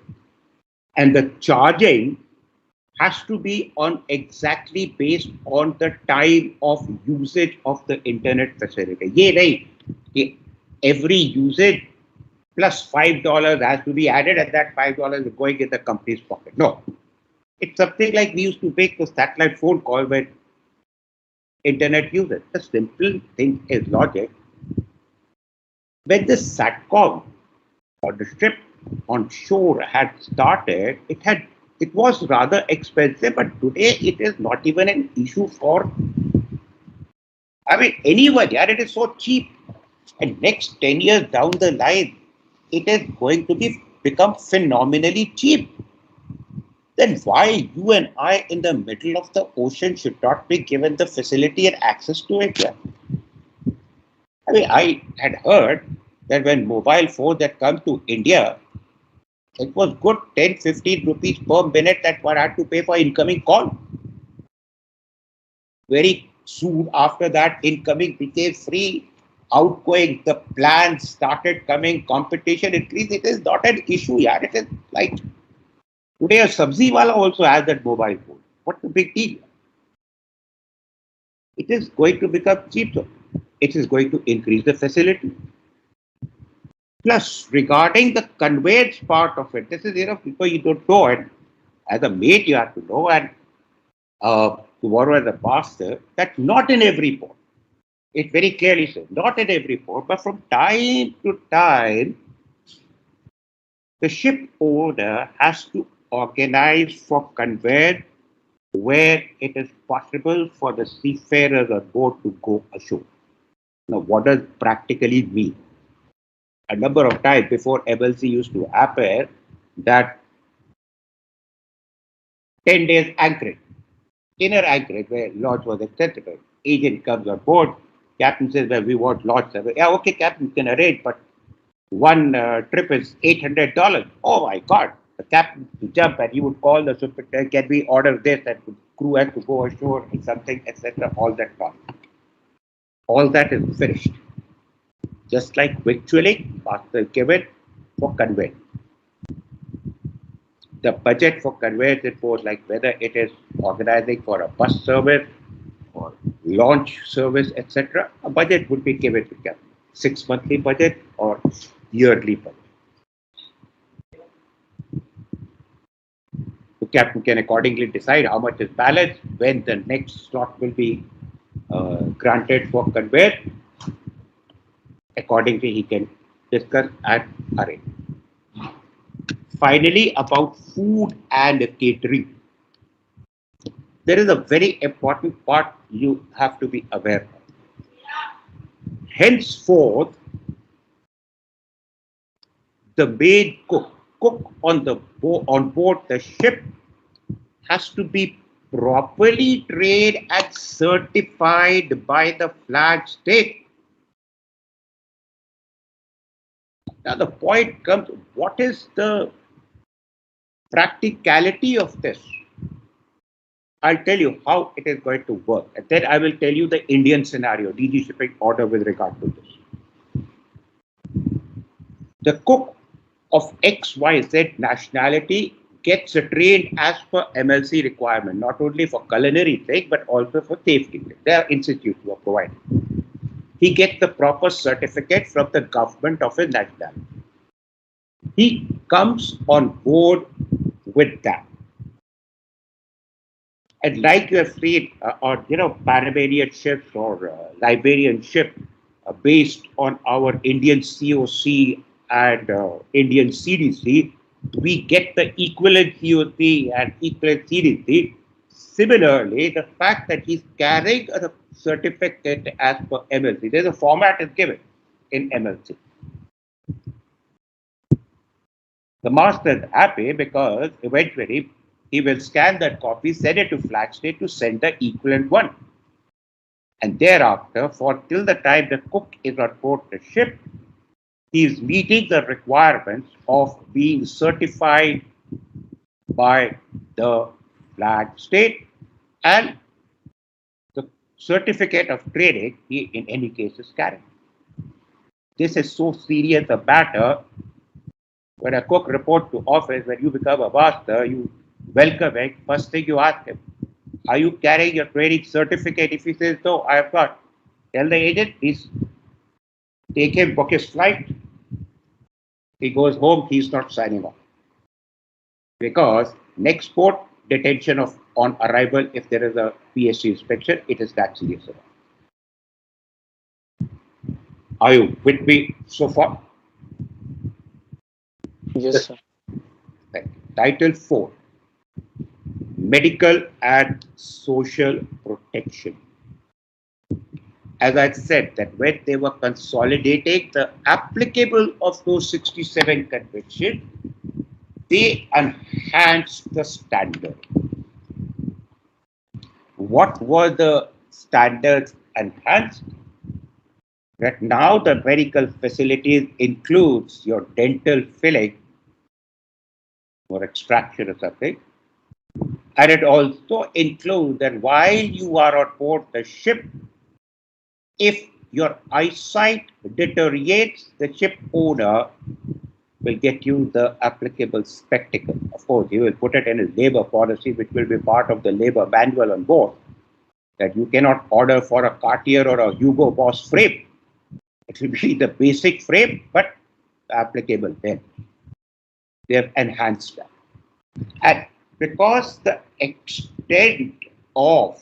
And the charging has to be on exactly based on the time of usage of the internet facility. Yeah, right. Every usage plus $5 has to be added, and that $5 is going in the company's pocket. No. It's something like we used to make the satellite phone call when internet users. The simple thing is logic. When the SATCOM or the ship on shore had started, it was rather expensive, but today it is not even an issue for, anyone. Yeah, it is so cheap. And next 10 years down the line, it is going to become phenomenally cheap. Then why you and I in the middle of the ocean should not be given the facility and access to it? Yeah? I had heard that when mobile phones had come to India, it was good 10-15 rupees per minute that one had to pay for incoming call. Very soon after that, incoming became free. Outgoing, the plans started coming, competition increased. It is not an issue. Yeah? It is like today a sabzi wala also has that mobile phone. What's the big deal? It is going to become cheaper. It is going to increase the facility. Plus, regarding the conveyance part of it, this is, people you don't know, and as a mate you have to know, and tomorrow as a master, that not in every port. It very clearly says, not in every port, but from time to time, the ship owner has to organize for conveyance where it is possible for the seafarers on board to go ashore. Now, what does practically mean? A number of times before MLC used to happen, that 10 days anchorage, inner anchorage where launch was acceptable. Agent comes on board, captain says, well, we want launch service. Yeah, okay, captain can arrange, but one trip is $800. Oh my God. The captain to jump and he would call the superintendent, can we order this, and the crew has to go ashore and something, etc. All that part. All that is finished. Just like victualling, master given for conveyance. The budget for conveyance reports, like whether it is organizing for a bus service or launch service, etc. A budget would be given to captain. 6 monthly budget or yearly budget. The captain can accordingly decide how much is balanced, when the next slot will be granted for conveyance. Accordingly, he can discuss and arrange. Finally, about food and catering. there is a very important part you have to be aware of. Henceforth, the main cook on on board the ship has to be properly trained and certified by the flag state. Now the point comes, what is the practicality of this? I'll tell you how it is going to work, and then I will tell you the Indian scenario, DG shipping order with regard to this. The cook of XYZ nationality gets trained as per MLC requirement, not only for culinary sake, but also for safety. There are institutes who are providing. He gets the proper certificate from the government of his nationality. He comes on board with that. And like you have seen, Panamanian ships or Liberian ship based on our Indian COC and Indian CDC, we get the equivalent COC and equivalent CDC. Similarly, the fact that he's carrying a certificate as per MLC, there's a format is given in MLC. The master is happy because eventually he will scan that copy, send it to flag state to send the equivalent one. And thereafter, till the time the cook is on board the ship, he is meeting the requirements of being certified by the flag state, and the certificate of training he in any case is carrying. This is so serious a matter. When a cook reports to office, when you become a master, you welcome him. First thing you ask him, are you carrying your training certificate? If he says no, I have got, tell the agent, please take him, book his flight. He goes home, he's not signing off. Because next port, detention of on arrival, if there is a PSC inspection, it is that serious. Are you with me so far? Yes, sir. Title 4, Medical and Social Protection. As I said, that when they were consolidating the applicable of those 67 conventions, they enhanced the standard. What were the standards enhanced? That now the medical facilities includes your dental filling or extraction or something. And it also includes that while you are on board the ship, if your eyesight deteriorates, the ship owner will get you the applicable spectacle. Of course, he will put it in his labor policy, which will be part of the labor manual on board, that you cannot order for a Cartier or a Hugo Boss frame. It will be the basic frame, but applicable then. They have enhanced that. And because the extent of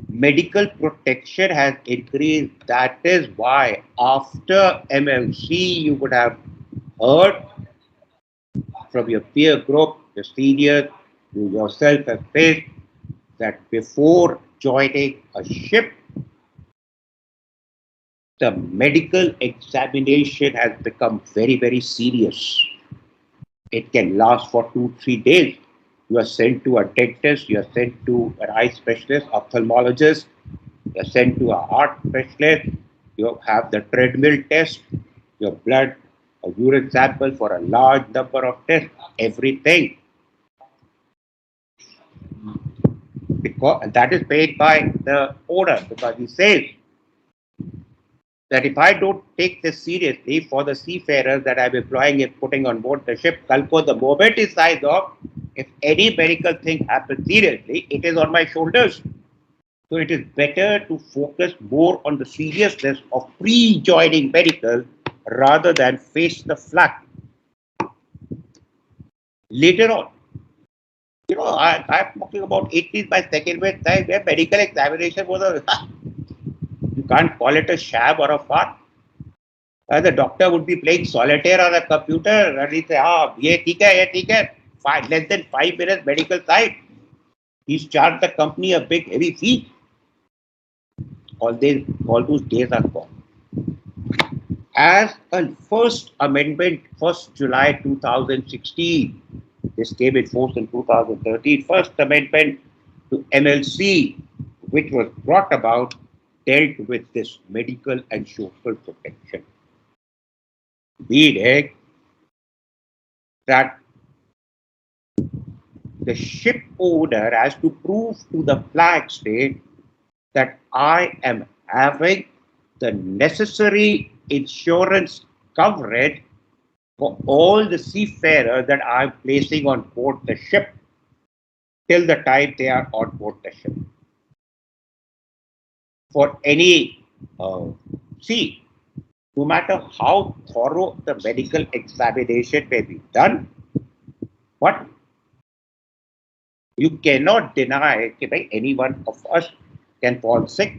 medical protection has increased, that is why after MLC you would have heard from your peer group, the seniors, you yourself have faced that before joining a ship, the medical examination has become very, very serious. It can last for 2-3 days. You are sent to a dentist, you are sent to an eye specialist, ophthalmologist, you are sent to a heart specialist, you have the treadmill test, your blood, a urine sample for a large number of tests, everything. Because that is paid by the owner, because he says that if I don't take this seriously for the seafarers that I'm employing and putting on board the ship, Kalko, the moment he signs off, if any medical thing happens seriously, it is on my shoulders. So it is better to focus more on the seriousness of pre-joining medical rather than face the flak. Later on, I'm talking about 80s by second wave time where medical examination was a you can't call it a sham or a fun. The doctor would be playing solitaire on a computer and he'd say, ye theek hai, ye theek hai. Less than 5 minutes medical side. He's charged the company a big heavy fee. All those days are gone. As a first amendment, 1st July 2016, this came in force in 2013, first amendment to MLC, which was brought about, dealt with this medical and social protection. Meaning that the ship owner has to prove to the flag state that I am having the necessary insurance coverage for all the seafarers that I'm placing on board the ship till the time they are on board the ship. For any see, no matter how thorough the medical examination may be done, but you cannot deny that any one of us can fall sick.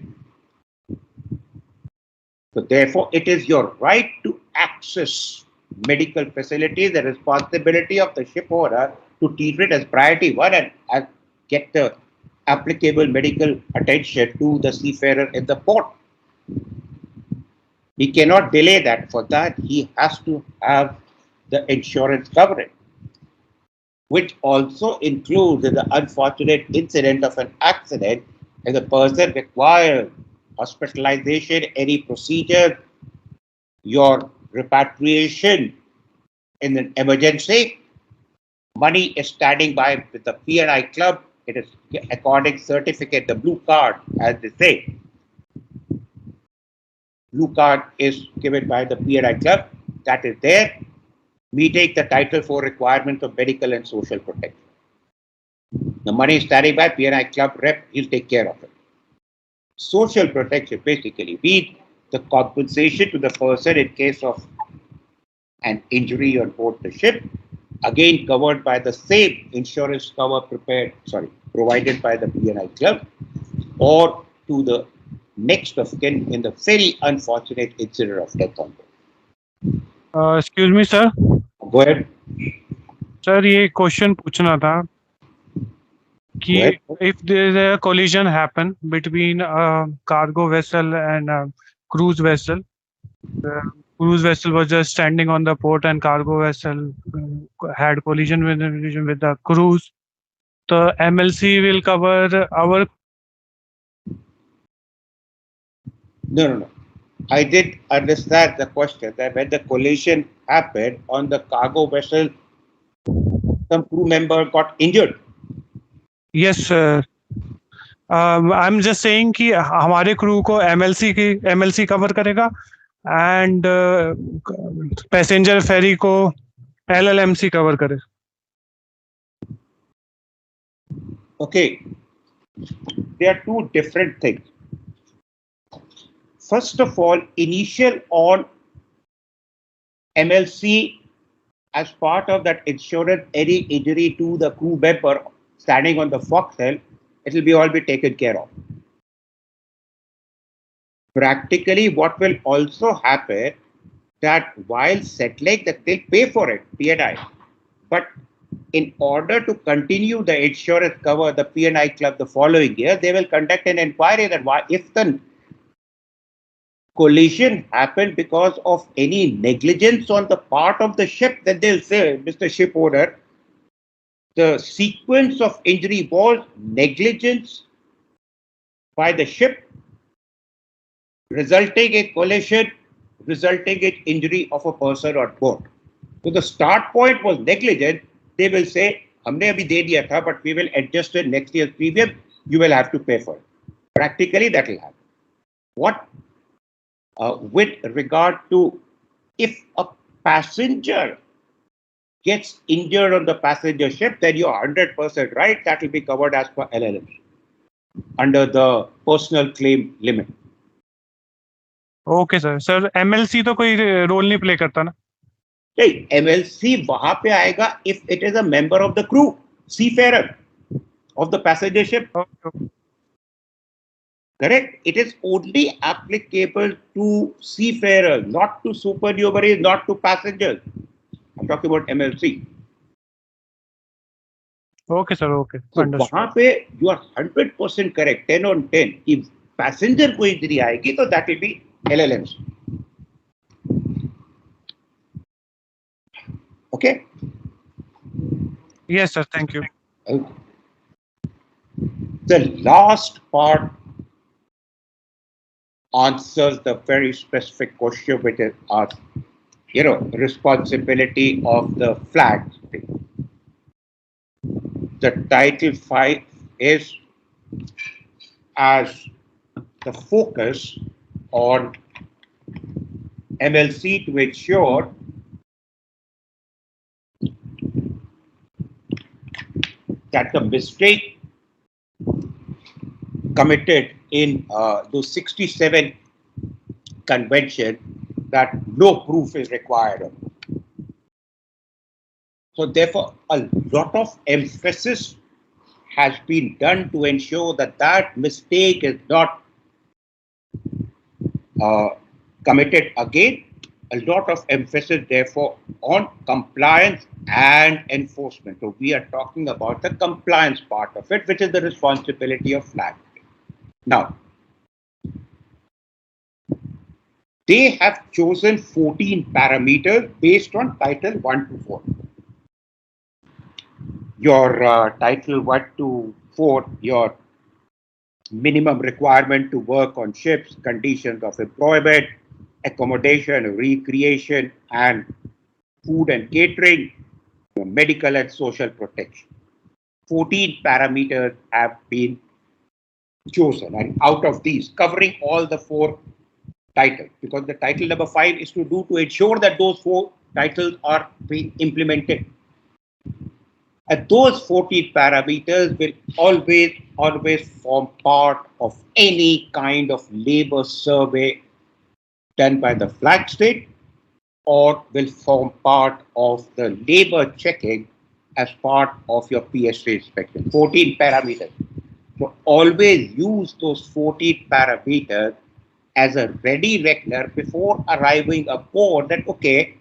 So therefore, it is your right to access medical facilities, the responsibility of the ship owner to treat it as priority one and get the applicable medical attention to the seafarer in the port. He cannot delay that. For that, he has to have the insurance coverage, which also includes the unfortunate incident of an accident and the person requires hospitalization, any procedure, your repatriation in an emergency. Money is standing by with the P&I club. It is according certificate, the blue card, as they say. Blue card is given by the P&I club. That is there. We take the Title 4 requirements of medical and social protection. The money is standing by P&I club rep. He'll take care of it. Social protection basically means the compensation to the person in case of an injury on board the ship, again covered by the same insurance cover provided by the P&I club, or to the next of kin in the very unfortunate incident of death on board. Excuse me, sir. Go ahead. Sir, ये question पूछना था कि Go ahead. if there is a collision happen between a cargo vessel and a cruise vessel, the cruise vessel was just standing on the port and cargo vessel had collision with the cruise, the MLC will cover our. No. I did understand the question that when the collision happened on the cargo vessel, some crew member got injured. Yes, sir. I'm just saying कि हमारे crew को MLC cover करेगा and passenger ferry को LLMC cover करे. Okay, there are two different things. First of all, initial on MLC as part of that insurance, any injury to the crew member standing on the forecastle, it will all be taken care of. Practically, what will also happen that while settling, that they'll pay for it, P&I. But in order to continue the insurance cover, the P&I club the following year, they will conduct an inquiry that why, if the collision happened because of any negligence on the part of the ship, then they'll say, Mr. Ship Owner, the sequence of injury was negligence by the ship, resulting in collision, resulting in injury of a person on board. So the start point was negligent. They will say, "Humne abhi de diya tha, but we will adjust it next year's premium. You will have to pay for it." Practically, that will happen. What with regard to if a passenger gets injured on the passenger ship, then you're 100% right. That will be covered as per LLM under the personal claim limit. Okay, sir. Sir, MLC तो कोई role नहीं play करता ना? नहीं, MLC वहां पे आएगा if it is a member of the crew, seafarer of the passenger ship. Okay. Correct? It is only applicable to seafarers, not to supernumeraries, not to passengers. I'm talking about MLC. Okay, sir. Okay. So Understood. वहां पे you are 100% correct, 10 on 10. If passenger को injury आएगी तो that will be LLMs. Okay. Yes, sir. Thank you. Okay. The last part answers the very specific question which is asked, responsibility of the flag state. The Title 5 is as the focus on MLC to ensure that the mistake committed in those 67 convention, that no proof is required of. So therefore, a lot of emphasis has been done to ensure that that mistake is not committed again. A lot of emphasis, therefore, on compliance and enforcement. So we are talking about the compliance part of it, which is the responsibility of flag. Now, they have chosen 14 parameters based on Title 1 to 4. Your Title 1 to 4, your minimum requirement to work on ships, conditions of employment, accommodation, recreation, and food and catering, medical and social protection. 14 parameters have been chosen, and out of these, covering all the 4 titles, because the title number 5 is to ensure that those 4 titles are being implemented. And those 14 parameters will always form part of any kind of labor survey done by the flag state, or will form part of the labor checking as part of your PSA inspection. 14 parameters. So always use those 14 parameters as a ready reckoner before arriving aboard that, okay,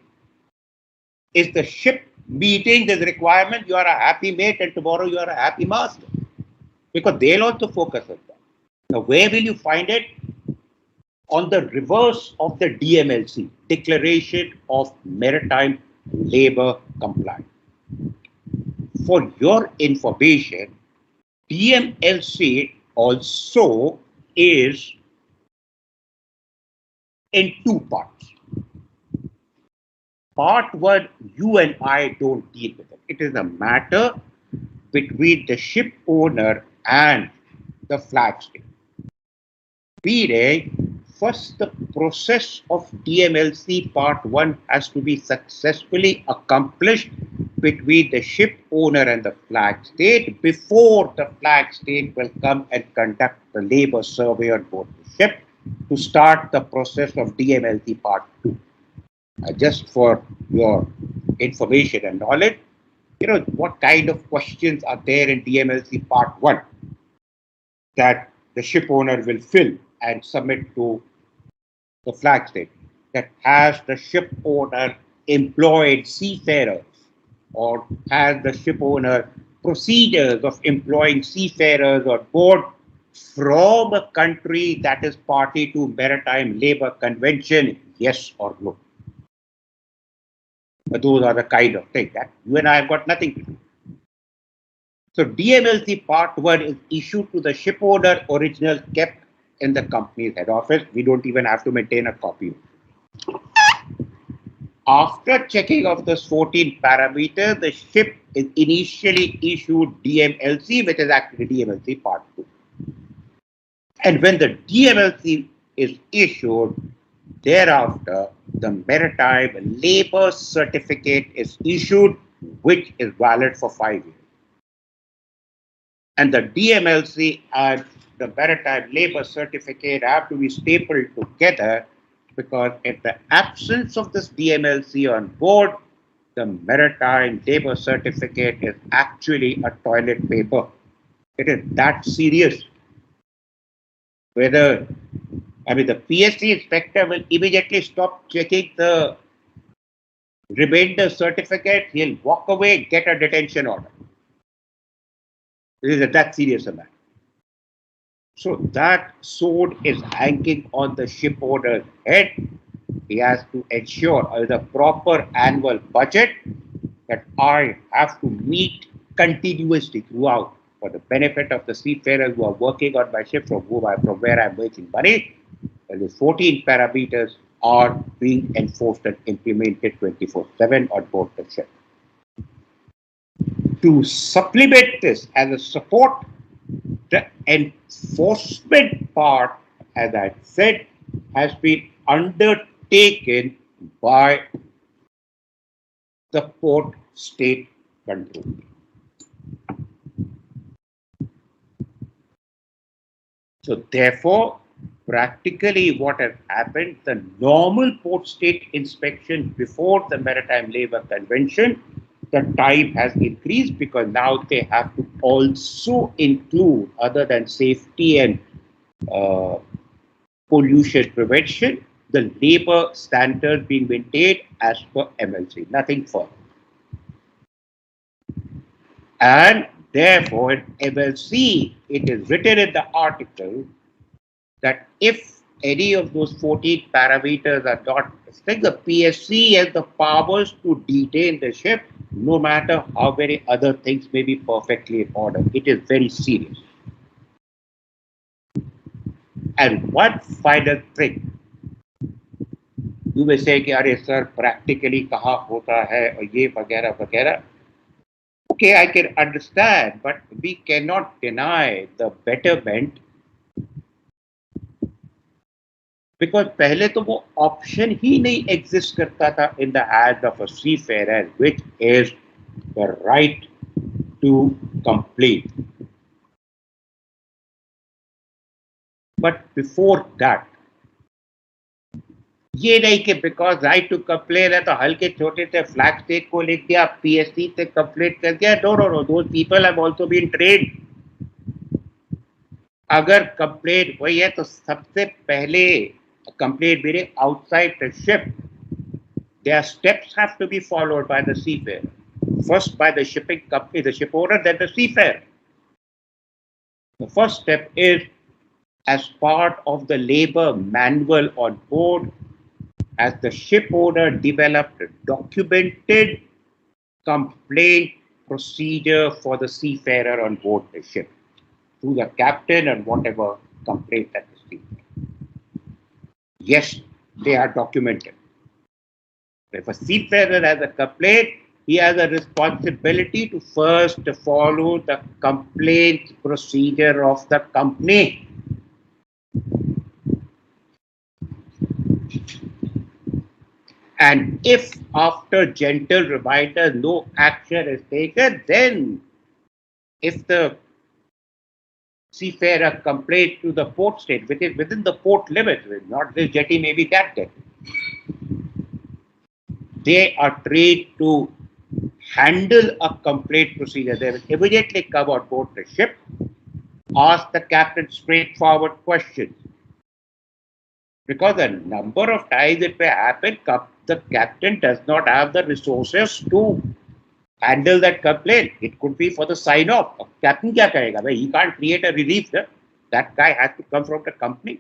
is the ship meeting this requirement? You are a happy mate and tomorrow you are a happy master. Because they'll also focus on that. Now, where will you find it? On the reverse of the DMLC, Declaration of Maritime Labor Compliance. For your information, DMLC also is in 2 parts. Part 1, you and I don't deal with it. It is a matter between the ship owner and the flag state. Meaning, first the process of DMLC Part 1 has to be successfully accomplished between the ship owner and the flag state before the flag state will come and conduct the labor survey on board the ship to start the process of DMLC Part 2. Just for your information and knowledge, what kind of questions are there in DMLC Part 1 that the ship owner will fill and submit to the flag state? That has the ship owner employed seafarers, or has the ship owner procedures of employing seafarers on board from a country that is party to Maritime Labour Convention, yes or no? But those are the kind of things that you and I have got nothing to do. So DMLC Part 1 is issued to the ship owner, original kept in the company's head office. We don't even have to maintain a copy. After checking of the 14 parameters, the ship is initially issued DMLC, which is actually DMLC Part 2. And when the DMLC is issued, thereafter, the Maritime Labour Certificate is issued, which is valid for 5 years. And the DMLC and the Maritime Labour Certificate have to be stapled together, because in the absence of this DMLC on board, the Maritime Labour Certificate is actually a toilet paper. It is that serious. The PSC inspector will immediately stop checking the remainder certificate. He'll walk away, get a detention order. It is that serious a matter. So that sword is hanging on the ship owner's head. He has to ensure the proper annual budget that I have to meet continuously throughout for the benefit of the seafarers who are working on my ship from where I'm making money. And the 14 parameters are being enforced and implemented 24/7 on board the ship. To supplement this as a support, the enforcement part, as I said, has been undertaken by the port state control. So therefore, practically what has happened, the normal port state inspection before the Maritime Labour Convention, the time has increased because now they have to also include, other than safety and pollution prevention, the labor standard being maintained as per MLC, nothing further. And therefore, in MLC, it is written in the article that if any of those 14 parameters are not, like the PSC has the powers to detain the ship, no matter how many other things may be perfectly in order. It is very serious. And one final thing, you may say, "Arey sir, practically kaha hota hai aur ye vagera vagera." Okay, I can understand, but we cannot deny the betterment because पहले तो वो option ही नहीं exist करता था in the hands of a seafarer, which is the right to complain. But before that, ये नहीं कि because right to complain है तो हल्के छोटे से flag state को लिख दिया, PSC से complaint कर दिया. No. Those people have also been trained. अगर complaint वही है तो सबसे पहले complaint meaning outside the ship, their steps have to be followed by the seafarer. First by the shipping company, the ship owner, then the seafarer. The first step is, as part of the labor manual on board, as the ship owner developed a documented complaint procedure for the seafarer on board the ship, to the captain and whatever complaint that is received. Yes, they are documented. If a seafarer has a complaint, he has a responsibility to first follow the complaint procedure of the company. And if after gentle reminder no action is taken, then if the seafarer complains to the port state within the port limits, not this jetty, maybe that jetty, they are trained to handle a complaint procedure. They will immediately come on board the ship, ask the captain straightforward questions. Because a number of times it may happen, the captain does not have the resources to handle that complaint. It could be for the sign off. Captain kya karega? He can't create a relief there. That guy has to come from the company.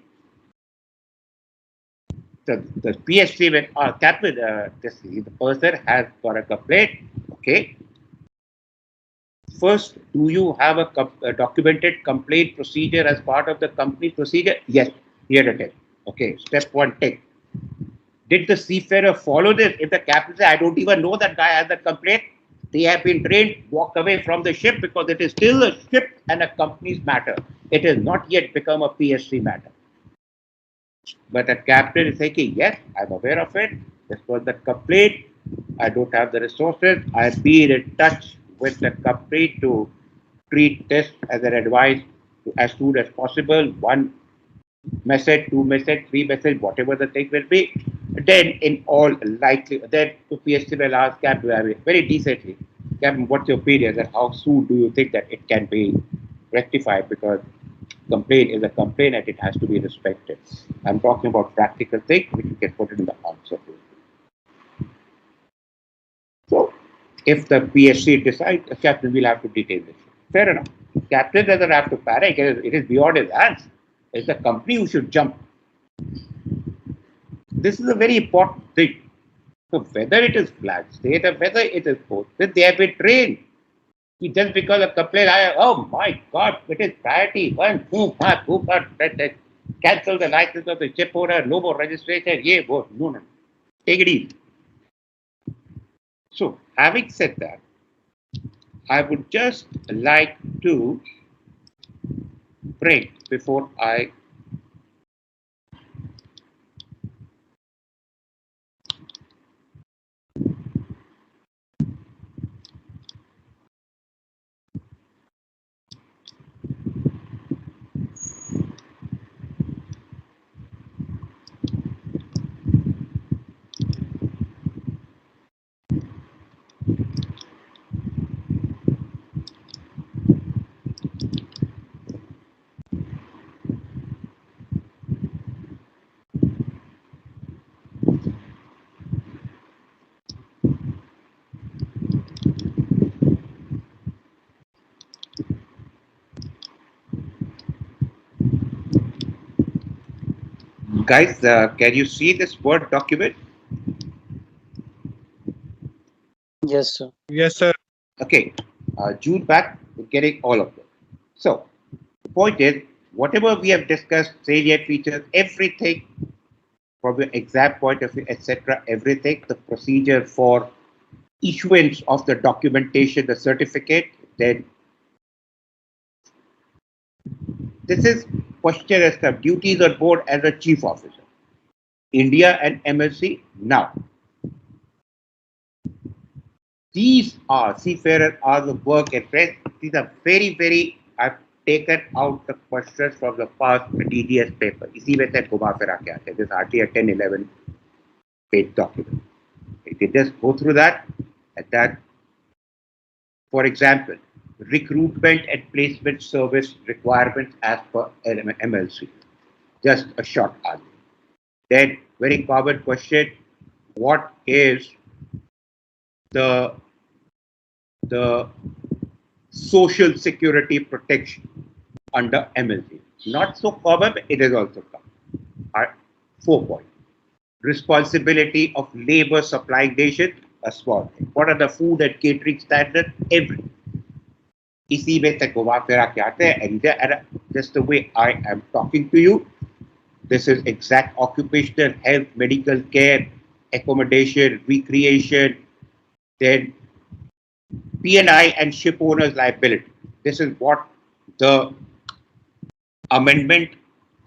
The PSC, when captain, the person has got a complaint. Okay. First, do you have a documented complaint procedure as part of the company procedure? Yes, here it is. Okay, step one, take. Did the seafarer follow this? If the captain says, I don't even know that guy has a complaint, they have been trained, walk away from the ship because it is still a ship and a company's matter. It has not yet become a PSC matter. But the captain is saying, yes, I'm aware of it. This was the complaint. I don't have the resources. I've been in touch with the company to treat this as an advice as soon as possible. One message, two message, three message, whatever the thing will be. Then in all likelihood, then the PSC will ask Captain very decently, Captain, what's your opinion and how soon do you think that it can be rectified? Because complaint is a complaint and it has to be respected. I'm talking about practical things which you can put in the answer. So if the PSC decides, the captain will have to detain the ship. Fair enough. Captain doesn't have to panic. It is beyond his hands. It's the company who should jump. This is a very important thing. So whether it is flat state or whether it is posted, they have been trained. Just because of complaint, oh my God, it is priority one, cancel the license of the ship owner, no more registration, yeah, no. Take it easy. So, having said that, I would just like to break before I guys, can you see this Word document? Yes, sir. Yes, sir. Okay, June back, we're getting all of them. So, the point is, whatever we have discussed, salient features, everything from the exam point of view, etc., everything, the procedure for issuance of the documentation, the certificate, then this is question as the duties on board as a chief officer. India and MSC now. These are seafarer are the work and rest. These are very, I've taken out the questions from the past DDS paper. इसी में से घुमा फिरा के आते हैं. This is hardly a 10-11 page document. You can just go through that and that. For example, recruitment and placement service requirements as per MLC. Just a short answer. Then, very common question, what is the social security protection under MLC? Not so common, but it is also common. All right, 4 points. Responsibility of labor supplying nation, a small thing. What are the food and catering standards? Everything. इसी में तक घुमा फिरा के आते हैं, and just the way I am talking to you, this is exact occupational health, medical care, accommodation, recreation, then P&I and ship owners liability. This is what the amendment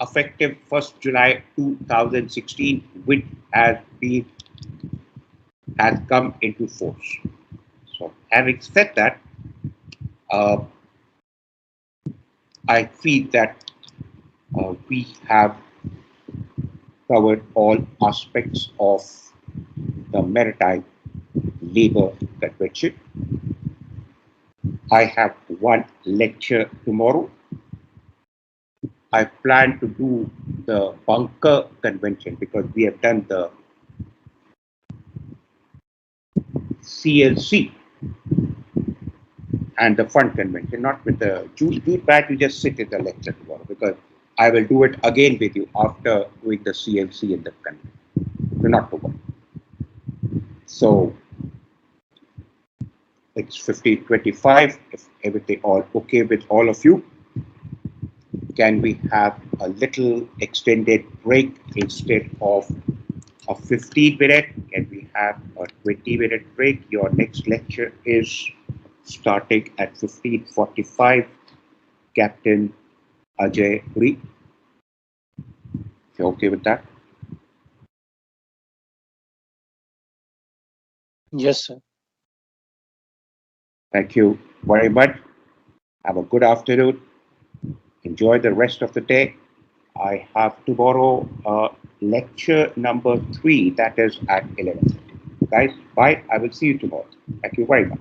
effective 1st July 2016, which has come into force. So having said that, I feel that we have covered all aspects of the Maritime Labour Convention. I have one lecture tomorrow. I plan to do the Bunker Convention because we have done the CLC and the Fund Convention, not with the June back. You just sit in the lecture tomorrow because I will do it again with you after doing the CLC and the convention. So not to worry. So it's 15:25. If everything all okay with all of you, can we have a little extended break instead of a 15-minute? Can we have a 20-minute break? Your next lecture is starting at 15:45. Captain Ajay Puri. You okay with that? Yes, sir. Thank you very much. Have a good afternoon. Enjoy the rest of the day. I have tomorrow lecture number 3, that is at 11. Guys, bye. I will see you tomorrow. Thank you very much.